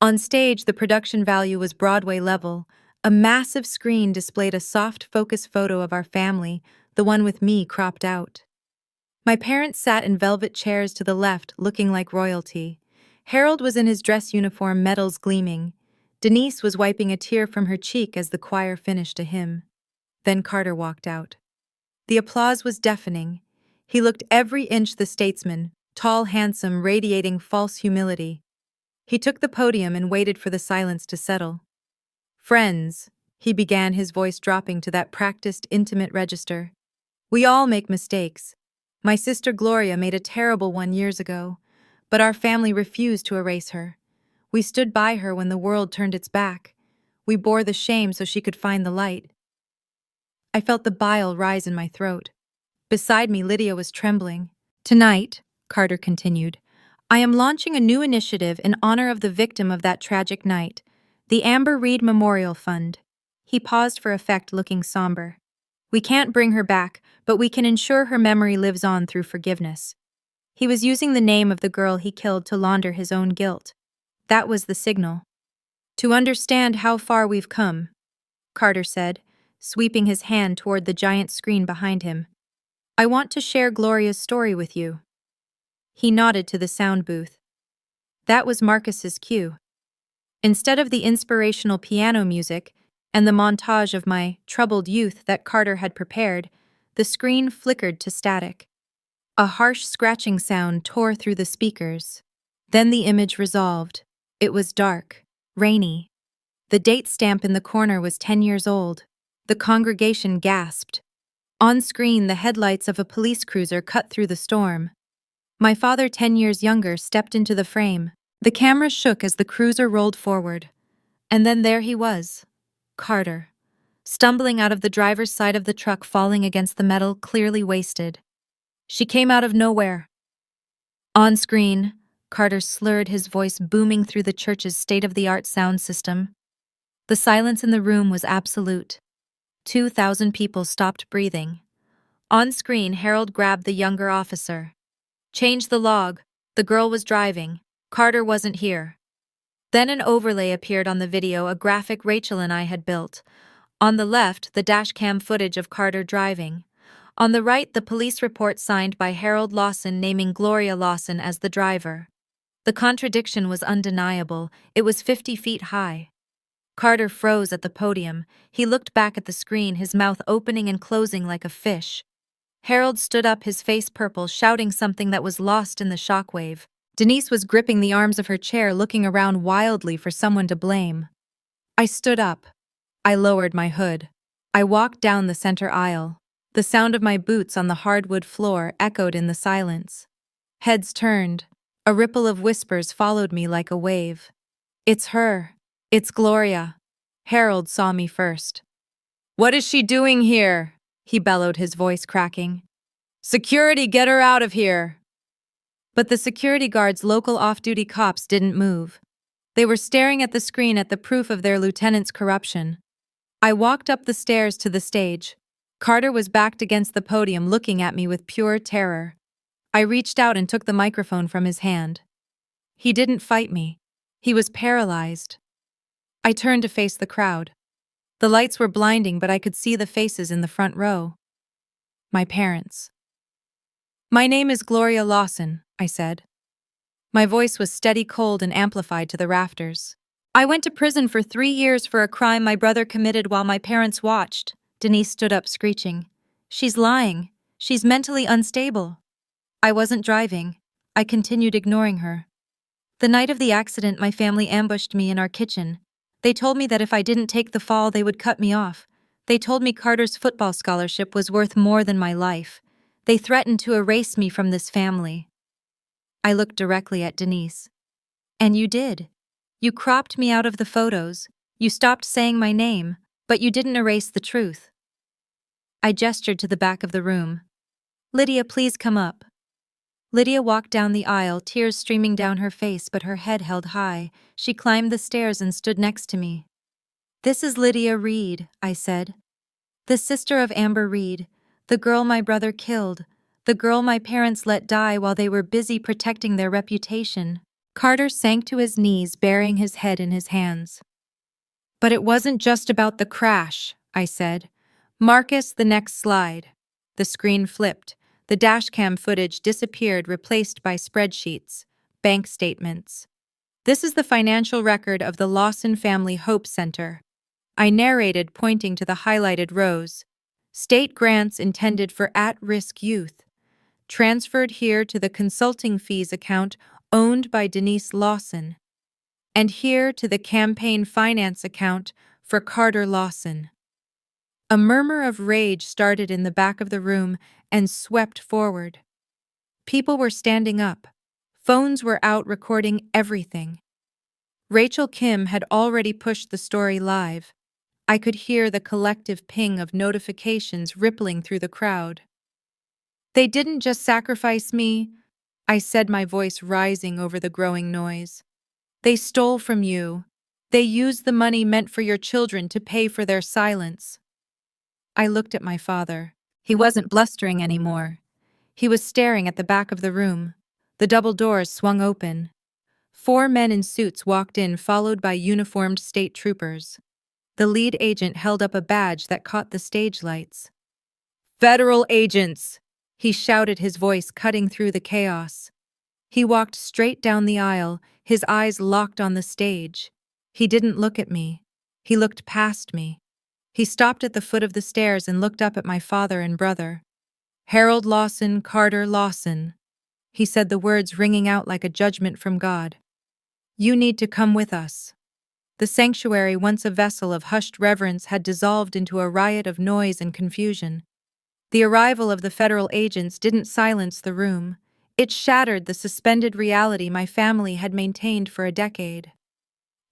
On stage, the production value was Broadway level. A massive screen displayed a soft focus photo of our family, the one with me cropped out. My parents sat in velvet chairs to the left, looking like royalty. Harold was in his dress uniform, medals gleaming. Denise was wiping a tear from her cheek as the choir finished a hymn. Then Carter walked out. The applause was deafening. He looked every inch the statesman, tall, handsome, radiating false humility. He took the podium and waited for the silence to settle. "Friends," he began, his voice dropping to that practiced, intimate register. "We all make mistakes. My sister Gloria made a terrible one years ago, but our family refused to erase her. We stood by her when the world turned its back. We bore the shame so she could find the light." I felt the bile rise in my throat. Beside me, Lydia was trembling. "Tonight," Carter continued, "I am launching a new initiative in honor of the victim of that tragic night, the Amber Reed Memorial Fund." He paused for effect, looking somber. "We can't bring her back, but we can ensure her memory lives on through forgiveness." He was using the name of the girl he killed to launder his own guilt. That was the signal. "To understand how far we've come," Carter said, sweeping his hand toward the giant screen behind him, "I want to share Gloria's story with you." He nodded to the sound booth. That was Marcus's cue. Instead of the inspirational piano music and the montage of my troubled youth that Carter had prepared, the screen flickered to static. A harsh scratching sound tore through the speakers. Then the image resolved. It was dark, rainy. The date stamp in the corner was 10 years old. The congregation gasped. On screen, the headlights of a police cruiser cut through the storm. My father, 10 years younger, stepped into the frame. The camera shook as the cruiser rolled forward. And then there he was, Carter, stumbling out of the driver's side of the truck, falling against the metal, clearly wasted. "She came out of nowhere," On screen, Carter slurred, his voice booming through the church's state-of-the-art sound system. The silence in the room was absolute. 2,000 people stopped breathing. On screen, Harold grabbed the younger officer. "Change the log. The girl was driving. Carter wasn't here." Then an overlay appeared on the video, a graphic Rachel and I had built. On the left, the dashcam footage of Carter driving. On the right, the police report signed by Harold Lawson naming Gloria Lawson as the driver. The contradiction was undeniable. It was 50 feet high. Carter froze at the podium. He looked back at the screen, his mouth opening and closing like a fish. Harold stood up, his face purple, shouting something that was lost in the shockwave. Denise was gripping the arms of her chair, looking around wildly for someone to blame. I stood up. I lowered my hood. I walked down the center aisle. The sound of my boots on the hardwood floor echoed in the silence. Heads turned. A ripple of whispers followed me like a wave. "It's her. It's Gloria." Harold saw me first. "What is she doing here?" he bellowed, his voice cracking. "Security, get her out of here!" But the security guards, local off-duty cops, didn't move. They were staring at the screen at the proof of their lieutenant's corruption. I walked up the stairs to the stage. Carter was backed against the podium, looking at me with pure terror. I reached out and took the microphone from his hand. He didn't fight me. He was paralyzed. I turned to face the crowd. The lights were blinding, but I could see the faces in the front row. My parents. "My name is Gloria Lawson," I said. My voice was steady, cold, and amplified to the rafters. "I went to prison for 3 years for a crime my brother committed while my parents watched." Denise stood up, screeching. "She's lying. She's mentally unstable." I wasn't driving. I continued, ignoring her. "The night of the accident, my family ambushed me in our kitchen. They told me that if I didn't take the fall, they would cut me off. They told me Carter's football scholarship was worth more than my life. They threatened to erase me from this family." I looked directly at Denise. "And you did. You cropped me out of the photos. You stopped saying my name, but you didn't erase the truth." I gestured to the back of the room. "Lydia, please come up." Lydia walked down the aisle, tears streaming down her face, but her head held high. She climbed the stairs and stood next to me. "This is Lydia Reed," I said. "The sister of Amber Reed, the girl my brother killed, the girl my parents let die while they were busy protecting their reputation." Carter sank to his knees, burying his head in his hands. "But it wasn't just about the crash," I said. "Marcus, the next slide." The screen flipped. The dashcam footage disappeared, replaced by spreadsheets, bank statements. "This is the financial record of the Lawson Family Hope Center," I narrated, pointing to the highlighted rows. "State grants intended for at-risk youth. Transferred here to the consulting fees account owned by Denise Lawson. And here to the campaign finance account for Carter Lawson." A murmur of rage started in the back of the room and swept forward. People were standing up. Phones were out, recording everything. Rachel Kim had already pushed the story live. I could hear the collective ping of notifications rippling through the crowd. "They didn't just sacrifice me," I said, my voice rising over the growing noise. "They stole from you. They used the money meant for your children to pay for their silence." I looked at my father. He wasn't blustering anymore. He was staring at the back of the room. The double doors swung open. 4 men in suits walked in, followed by uniformed state troopers. The lead agent held up a badge that caught the stage lights. "Federal agents!" he shouted, his voice cutting through the chaos. He walked straight down the aisle, his eyes locked on the stage. He didn't look at me. He looked past me. He stopped at the foot of the stairs and looked up at my father and brother. "Harold Lawson, Carter Lawson," he said, the words ringing out like a judgment from God. "You need to come with us." The sanctuary, once a vessel of hushed reverence, had dissolved into a riot of noise and confusion. The arrival of the federal agents didn't silence the room. It shattered the suspended reality my family had maintained for a decade.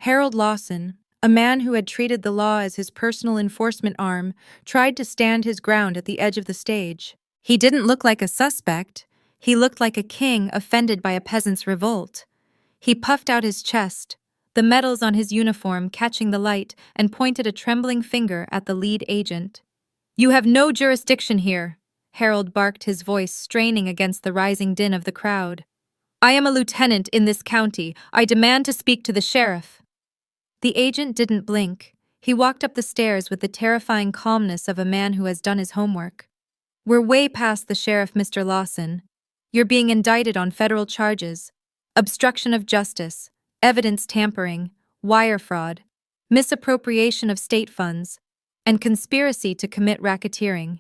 Harold Lawson, a man who had treated the law as his personal enforcement arm, tried to stand his ground at the edge of the stage. He didn't look like a suspect. He looked like a king offended by a peasant's revolt. He puffed out his chest, the medals on his uniform catching the light, and pointed a trembling finger at the lead agent. "You have no jurisdiction here," Harold barked, his voice straining against the rising din of the crowd. "I am a lieutenant in this county. I demand to speak to the sheriff." The agent didn't blink. He walked up the stairs with the terrifying calmness of a man who has done his homework. "We're way past the sheriff, Mr. Lawson. You're being indicted on federal charges: obstruction of justice, evidence tampering, wire fraud, misappropriation of state funds, and conspiracy to commit racketeering."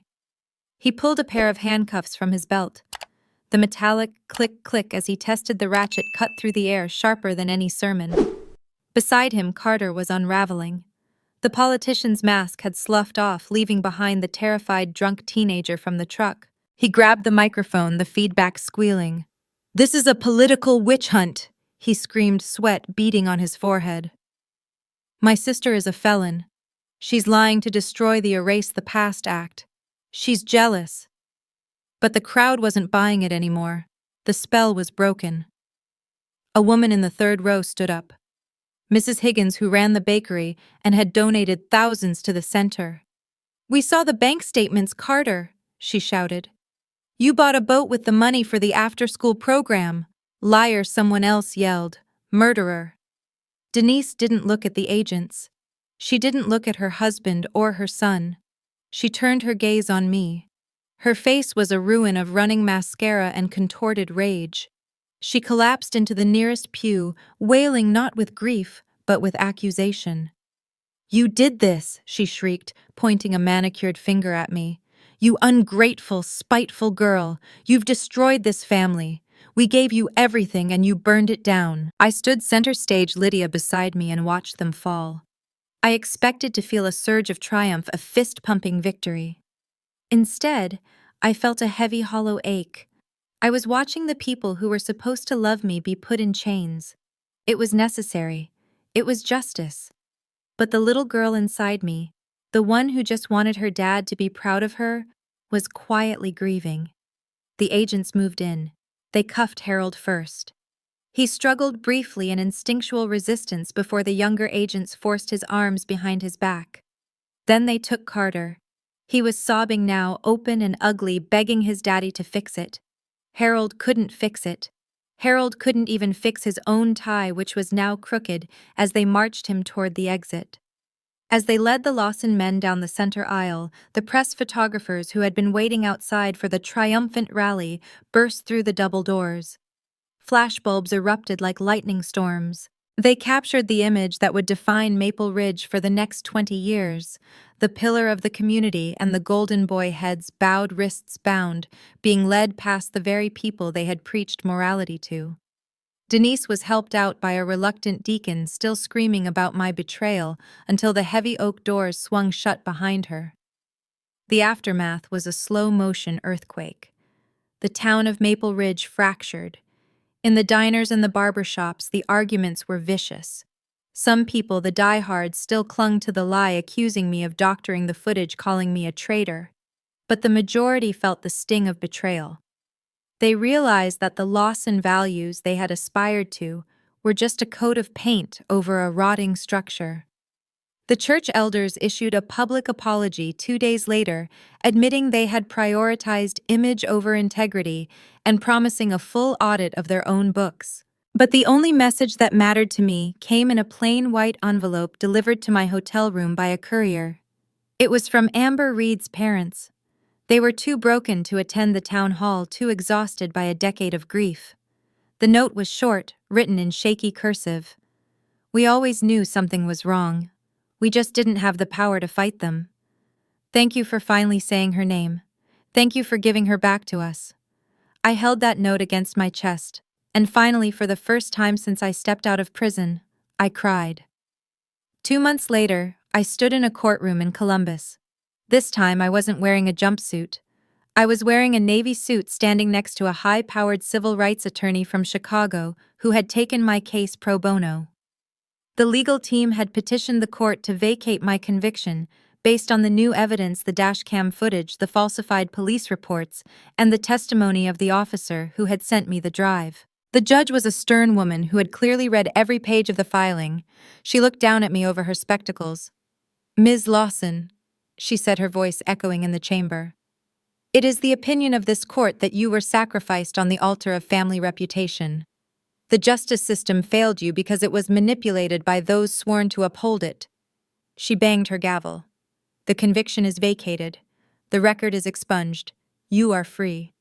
He pulled a pair of handcuffs from his belt. The metallic click-click as he tested the ratchet cut through the air sharper than any sermon. Beside him, Carter was unraveling. The politician's mask had sloughed off, leaving behind the terrified drunk teenager from the truck. He grabbed the microphone, the feedback squealing. "This is a political witch hunt," he screamed, sweat beading on his forehead. "My sister is a felon. She's lying to destroy the Erase the Past Act. She's jealous." But the crowd wasn't buying it anymore. The spell was broken. A woman in the third row stood up. Mrs. Higgins, who ran the bakery and had donated thousands to the center. "We saw the bank statements, Carter," she shouted. "You bought a boat with the money for the after-school program." "Liar," someone else yelled. "Murderer." Denise didn't look at the agents. She didn't look at her husband or her son. She turned her gaze on me. Her face was a ruin of running mascara and contorted rage. She collapsed into the nearest pew, wailing not with grief, but with accusation. "You did this," she shrieked, pointing a manicured finger at me. "You ungrateful, spiteful girl. You've destroyed this family. We gave you everything and you burned it down." I stood center stage, Lydia beside me, and watched them fall. I expected to feel a surge of triumph, a fist-pumping victory. Instead, I felt a heavy, hollow ache. I was watching the people who were supposed to love me be put in chains. It was necessary. It was justice. But the little girl inside me, the one who just wanted her dad to be proud of her, was quietly grieving. The agents moved in. They cuffed Harold first. He struggled briefly in instinctual resistance before the younger agents forced his arms behind his back. Then they took Carter. He was sobbing now, open and ugly, begging his daddy to fix it. Harold couldn't fix it. Harold couldn't even fix his own tie, which was now crooked, as they marched him toward the exit. As they led the Lawson men down the center aisle, the press photographers who had been waiting outside for the triumphant rally burst through the double doors. Flashbulbs erupted like lightning storms. They captured the image that would define Maple Ridge for the next 20 years, the pillar of the community and the golden boy heads, bowed wrists bound, being led past the very people they had preached morality to. Denise was helped out by a reluctant deacon still screaming about my betrayal until the heavy oak doors swung shut behind her. The aftermath was a slow-motion earthquake. The town of Maple Ridge fractured. In the diners and the barber shops, the arguments were vicious. Some people, the diehards, still clung to the lie, accusing me of doctoring the footage, calling me a traitor. But the majority felt the sting of betrayal. They realized that the Lawson values they had aspired to were just a coat of paint over a rotting structure. The church elders issued a public apology 2 days later, admitting they had prioritized image over integrity and promising a full audit of their own books. But the only message that mattered to me came in a plain white envelope delivered to my hotel room by a courier. It was from Amber Reed's parents. They were too broken to attend the town hall, too exhausted by a decade of grief. The note was short, written in shaky cursive. "We always knew something was wrong. We just didn't have the power to fight them. Thank you for finally saying her name. Thank you for giving her back to us." I held that note against my chest, and finally, for the first time since I stepped out of prison, I cried. 2 months later, I stood in a courtroom in Columbus. This time, I wasn't wearing a jumpsuit. I was wearing a navy suit, standing next to a high-powered civil rights attorney from Chicago who had taken my case pro bono. The legal team had petitioned the court to vacate my conviction, based on the new evidence, the dashcam footage, the falsified police reports, and the testimony of the officer who had sent me the drive. The judge was a stern woman who had clearly read every page of the filing. She looked down at me over her spectacles. "Ms. Lawson," she said, her voice echoing in the chamber, "it is the opinion of this court that you were sacrificed on the altar of family reputation. The justice system failed you because it was manipulated by those sworn to uphold it." She banged her gavel. "The conviction is vacated. The record is expunged. You are free."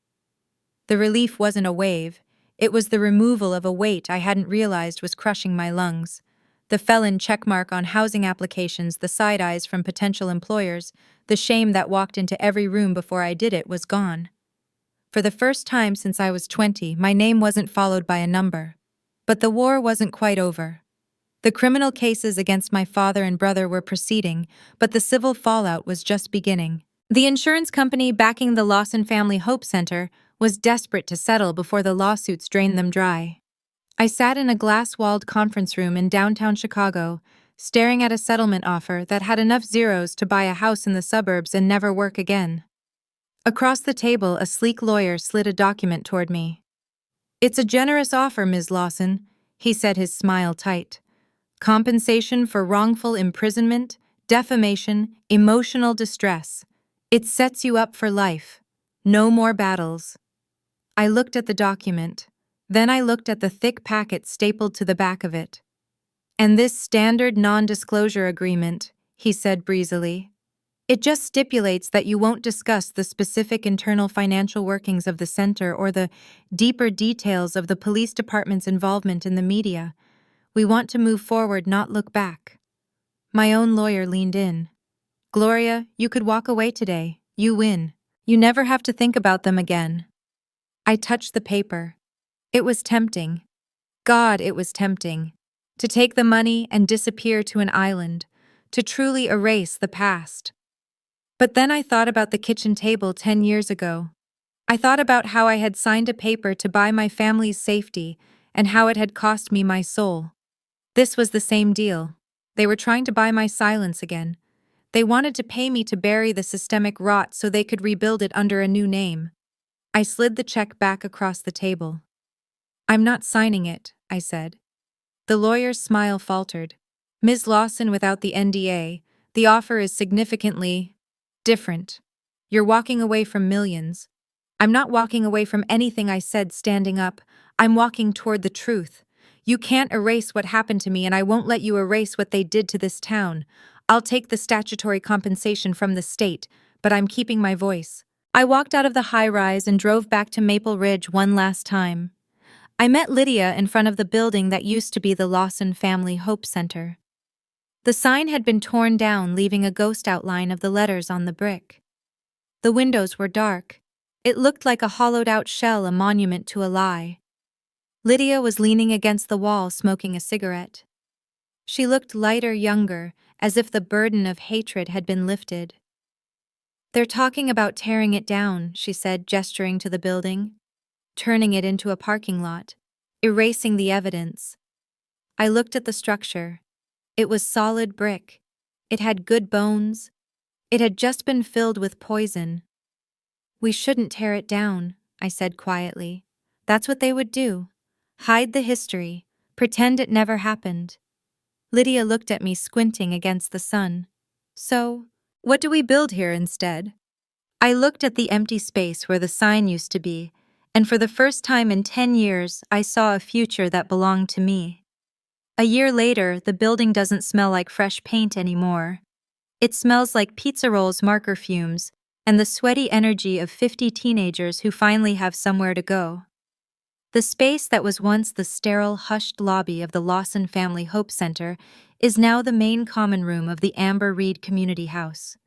The relief wasn't a wave. It was the removal of a weight I hadn't realized was crushing my lungs. The felon checkmark on housing applications, the side eyes from potential employers, the shame that walked into every room before I did it was gone. For the first time since I was 20, my name wasn't followed by a number. But the war wasn't quite over. The criminal cases against my father and brother were proceeding, but the civil fallout was just beginning. The insurance company backing the Lawson Family Hope Center was desperate to settle before the lawsuits drained them dry. I sat in a glass-walled conference room in downtown Chicago, staring at a settlement offer that had enough zeros to buy a house in the suburbs and never work again. Across the table, a sleek lawyer slid a document toward me. "It's a generous offer, Ms. Lawson," he said, his smile tight. "Compensation for wrongful imprisonment, defamation, emotional distress. It sets you up for life. No more battles." I looked at the document. Then I looked at the thick packet stapled to the back of it. "And this standard non-disclosure agreement," he said breezily. "It just stipulates that you won't discuss the specific internal financial workings of the center or the deeper details of the police department's involvement in the media. We want to move forward, not look back." My own lawyer leaned in. "Gloria, you could walk away today. You win. You never have to think about them again." I touched the paper. It was tempting. God, it was tempting. To take the money and disappear to an island, to truly erase the past. But then I thought about the kitchen table 10 years ago. I thought about how I had signed a paper to buy my family's safety and how it had cost me my soul. This was the same deal. They were trying to buy my silence again. They wanted to pay me to bury the systemic rot so they could rebuild it under a new name. I slid the check back across the table. "I'm not signing it," I said. The lawyer's smile faltered. "Ms. Lawson, without the NDA, the offer is significantly different. You're walking away from millions." "I'm not walking away from anything," I said, standing up. "I'm walking toward the truth. You can't erase what happened to me, and I won't let you erase what they did to this town. I'll take the statutory compensation from the state, but I'm keeping my voice." I walked out of the high-rise and drove back to Maple Ridge one last time. I met Lydia in front of the building that used to be the Lawson Family Hope Center. The sign had been torn down, leaving a ghost outline of the letters on the brick. The windows were dark. It looked like a hollowed-out shell, a monument to a lie. Lydia was leaning against the wall, smoking a cigarette. She looked lighter, younger, as if the burden of hatred had been lifted. "They're talking about tearing it down," she said, gesturing to the building. "Turning it into a parking lot. Erasing the evidence." I looked at the structure. It was solid brick. It had good bones. It had just been filled with poison. "We shouldn't tear it down," I said quietly. "That's what they would do. Hide the history. Pretend it never happened." Lydia looked at me, squinting against the sun. "So, what do we build here instead?" I looked at the empty space where the sign used to be, and for the first time in 10 years, I saw a future that belonged to me. A year later, the building doesn't smell like fresh paint anymore. It smells like pizza rolls, marker fumes, and the sweaty energy of 50 teenagers who finally have somewhere to go. The space that was once the sterile, hushed lobby of the Lawson Family Hope Center is now the main common room of the Amber Reed Community House.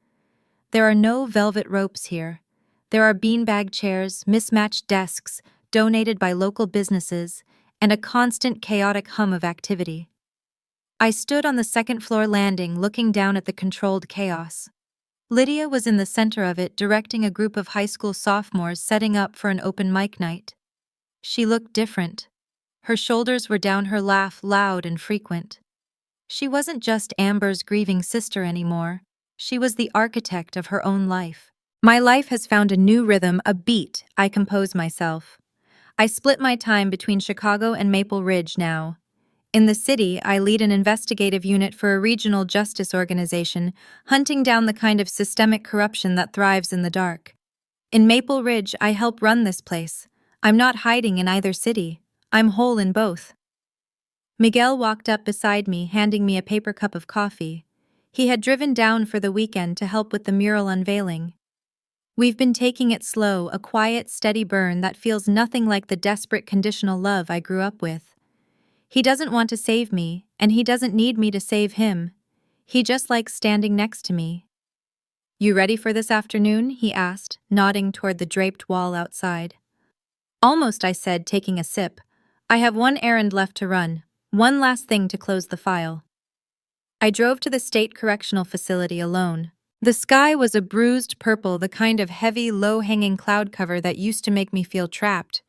There are no velvet ropes here. There are beanbag chairs, mismatched desks, donated by local businesses, and a constant chaotic hum of activity. I stood on the second-floor landing, looking down at the controlled chaos. Lydia was in the center of it, directing a group of high school sophomores setting up for an open mic night. She looked different. Her shoulders were down, her laugh loud and frequent. She wasn't just Amber's grieving sister anymore. She was the architect of her own life. My life has found a new rhythm, a beat. I compose myself. I split my time between Chicago and Maple Ridge now. In the city, I lead an investigative unit for a regional justice organization, hunting down the kind of systemic corruption that thrives in the dark. In Maple Ridge, I help run this place. I'm not hiding in either city. I'm whole in both. Miguel walked up beside me, handing me a paper cup of coffee. He had driven down for the weekend to help with the mural unveiling. We've been taking it slow, a quiet, steady burn that feels nothing like the desperate conditional love I grew up with. He doesn't want to save me, and he doesn't need me to save him. He just likes standing next to me. You ready for this afternoon? He asked, nodding toward the draped wall outside. Almost, I said, taking a sip. I have one errand left to run, one last thing to close the file. I drove to the state correctional facility alone. The sky was a bruised purple, the kind of heavy, low-hanging cloud cover that used to make me feel trapped.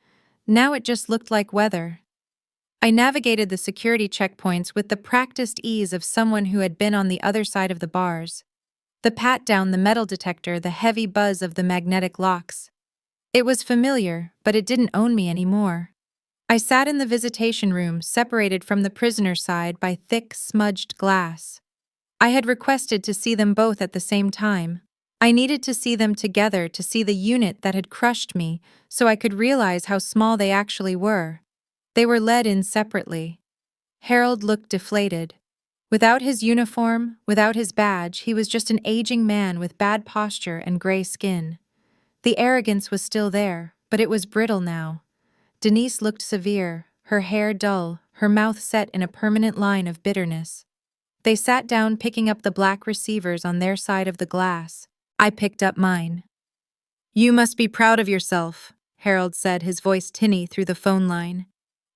Now it just looked like weather. I navigated the security checkpoints with the practiced ease of someone who had been on the other side of the bars. The pat down the metal detector, the heavy buzz of the magnetic locks. It was familiar, but it didn't own me anymore. I sat in the visitation room, separated from the prisoner side by thick, smudged glass. I had requested to see them both at the same time. I needed to see them together, to see the unit that had crushed me, so I could realize how small they actually were. They were led in separately. Harold looked deflated. Without his uniform, without his badge, he was just an aging man with bad posture and gray skin. The arrogance was still there, but it was brittle now. Denise looked severe, her hair dull, her mouth set in a permanent line of bitterness. They sat down, picking up the black receivers on their side of the glass. I picked up mine. "You must be proud of yourself," Harold said, his voice tinny through the phone line.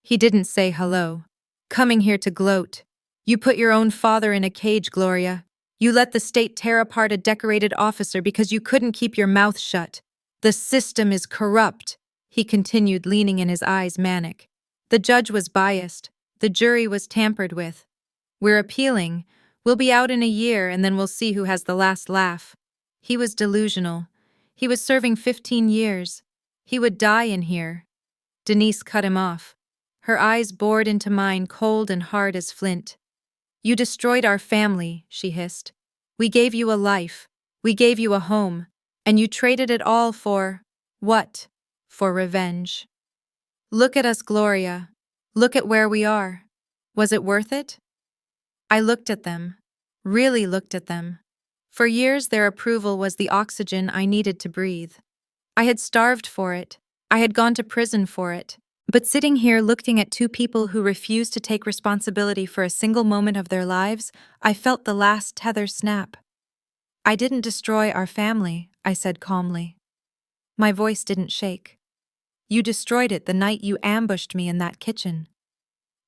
He didn't say hello. "Coming here to gloat. You put your own father in a cage, Gloria. You let the state tear apart a decorated officer because you couldn't keep your mouth shut. The system is corrupt," he continued, leaning in, his eyes manic. "The judge was biased. The jury was tampered with. We're appealing. We'll be out in a year, and then we'll see who has the last laugh." He was delusional. He was serving 15 years. He would die in here. Denise cut him off. Her eyes bored into mine, cold and hard as flint. "You destroyed our family," she hissed. "We gave you a life. We gave you a home. And you traded it all for… what? For revenge. Look at us, Gloria. Look at where we are. Was it worth it?" I looked at them. Really looked at them. For years, their approval was the oxygen I needed to breathe. I had starved for it. I had gone to prison for it. But sitting here looking at two people who refused to take responsibility for a single moment of their lives, I felt the last tether snap. "I didn't destroy our family," I said calmly. My voice didn't shake. "You destroyed it the night you ambushed me in that kitchen.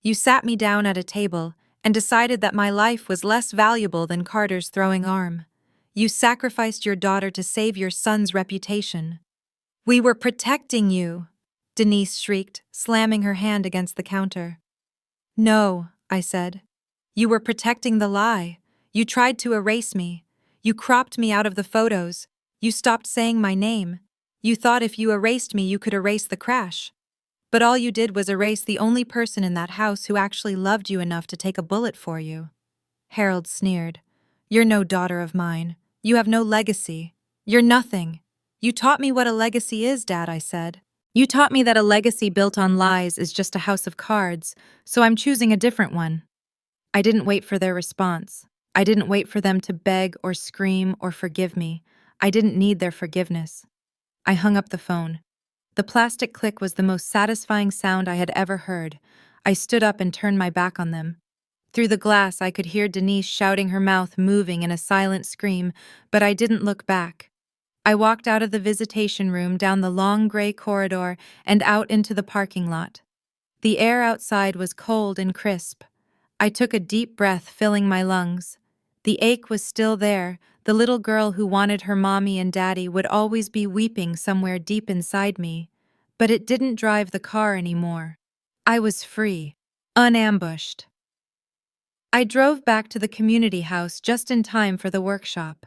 You sat me down at a table and decided that my life was less valuable than Carter's throwing arm. You sacrificed your daughter to save your son's reputation. We were protecting you," Denise shrieked, slamming her hand against the counter. "No," I said. "You were protecting the lie. You tried to erase me. You cropped me out of the photos. You stopped saying my name. You thought if you erased me, you could erase the crash. But all you did was erase the only person in that house who actually loved you enough to take a bullet for you." Harold sneered. "You're no daughter of mine. You have no legacy. You're nothing." "You taught me what a legacy is, Dad," I said. "You taught me that a legacy built on lies is just a house of cards, so I'm choosing a different one." I didn't wait for their response. I didn't wait for them to beg or scream or forgive me. I didn't need their forgiveness. I hung up the phone. The plastic click was the most satisfying sound I had ever heard. I stood up and turned my back on them. Through the glass, I could hear Denise shouting, her mouth moving in a silent scream, but I didn't look back. I walked out of the visitation room, down the long gray corridor, and out into the parking lot. The air outside was cold and crisp. I took a deep breath, filling my lungs. The ache was still there. The little girl who wanted her mommy and daddy would always be weeping somewhere deep inside me. But it didn't drive the car anymore. I was free, unambushed. I drove back to the community house just in time for the workshop.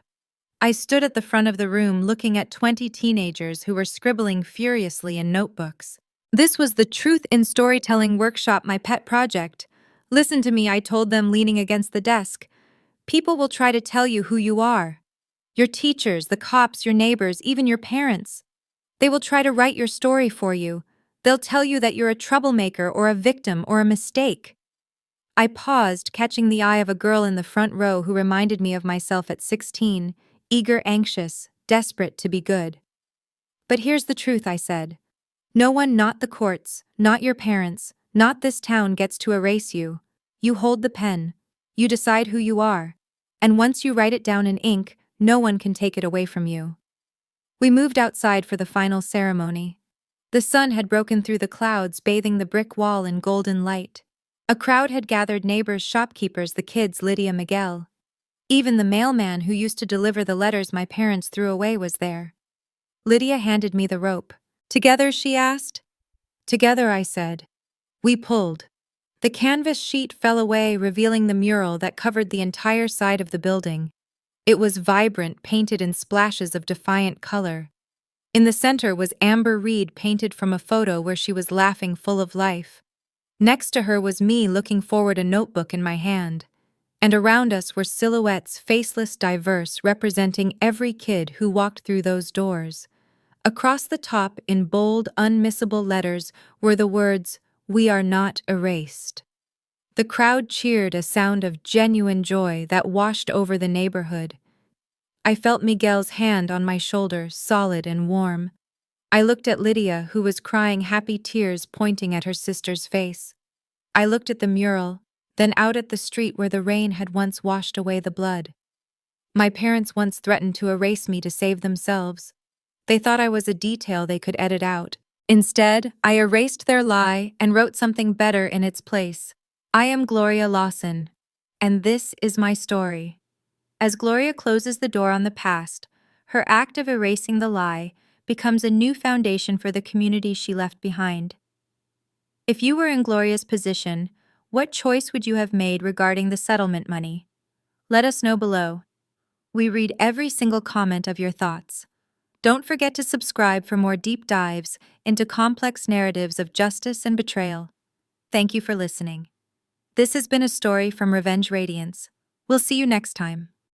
I stood at the front of the room looking at 20 teenagers who were scribbling furiously in notebooks. This was the Truth in Storytelling workshop, my pet project. Listen to me, I told them, leaning against the desk. People will try to tell you who you are. Your teachers, the cops, your neighbors, even your parents. They will try to write your story for you. They'll tell you that you're a troublemaker or a victim or a mistake. I paused, catching the eye of a girl in the front row who reminded me of myself at 16, eager, anxious, desperate to be good. But here's the truth, I said. No one, not the courts, not your parents, not this town gets to erase you. You hold the pen. You decide who you are. And once you write it down in ink, no one can take it away from you. We moved outside for the final ceremony. The sun had broken through the clouds, bathing the brick wall in golden light. A crowd had gathered, neighbors, shopkeepers, the kids, Lydia, Miguel. Even the mailman who used to deliver the letters my parents threw away was there. Lydia handed me the rope. Together, she asked. Together, I said. We pulled. The canvas sheet fell away, revealing the mural that covered the entire side of the building. It was vibrant, painted in splashes of defiant color. In the center was Amber Reed, painted from a photo where she was laughing, full of life. Next to her was me, looking forward, a notebook in my hand. And around us were silhouettes, faceless, diverse, representing every kid who walked through those doors. Across the top, in bold, unmissable letters, were the words, "We are not erased." The crowd cheered, a sound of genuine joy that washed over the neighborhood. I felt Miguel's hand on my shoulder, solid and warm. I looked at Lydia, who was crying, happy tears pointing at her sister's face. I looked at the mural, then out at the street where the rain had once washed away the blood. My parents once threatened to erase me to save themselves. They thought I was a detail they could edit out. Instead, I erased their lie and wrote something better in its place. I am Gloria Lawson, and this is my story. As Gloria closes the door on the past, her act of erasing the lie becomes a new foundation for the community she left behind. If you were in Gloria's position, what choice would you have made regarding the settlement money? Let us know below. We read every single comment of your thoughts. Don't forget to subscribe for more deep dives into complex narratives of justice and betrayal. Thank you for listening. This has been a story from Radiance. We'll see you next time.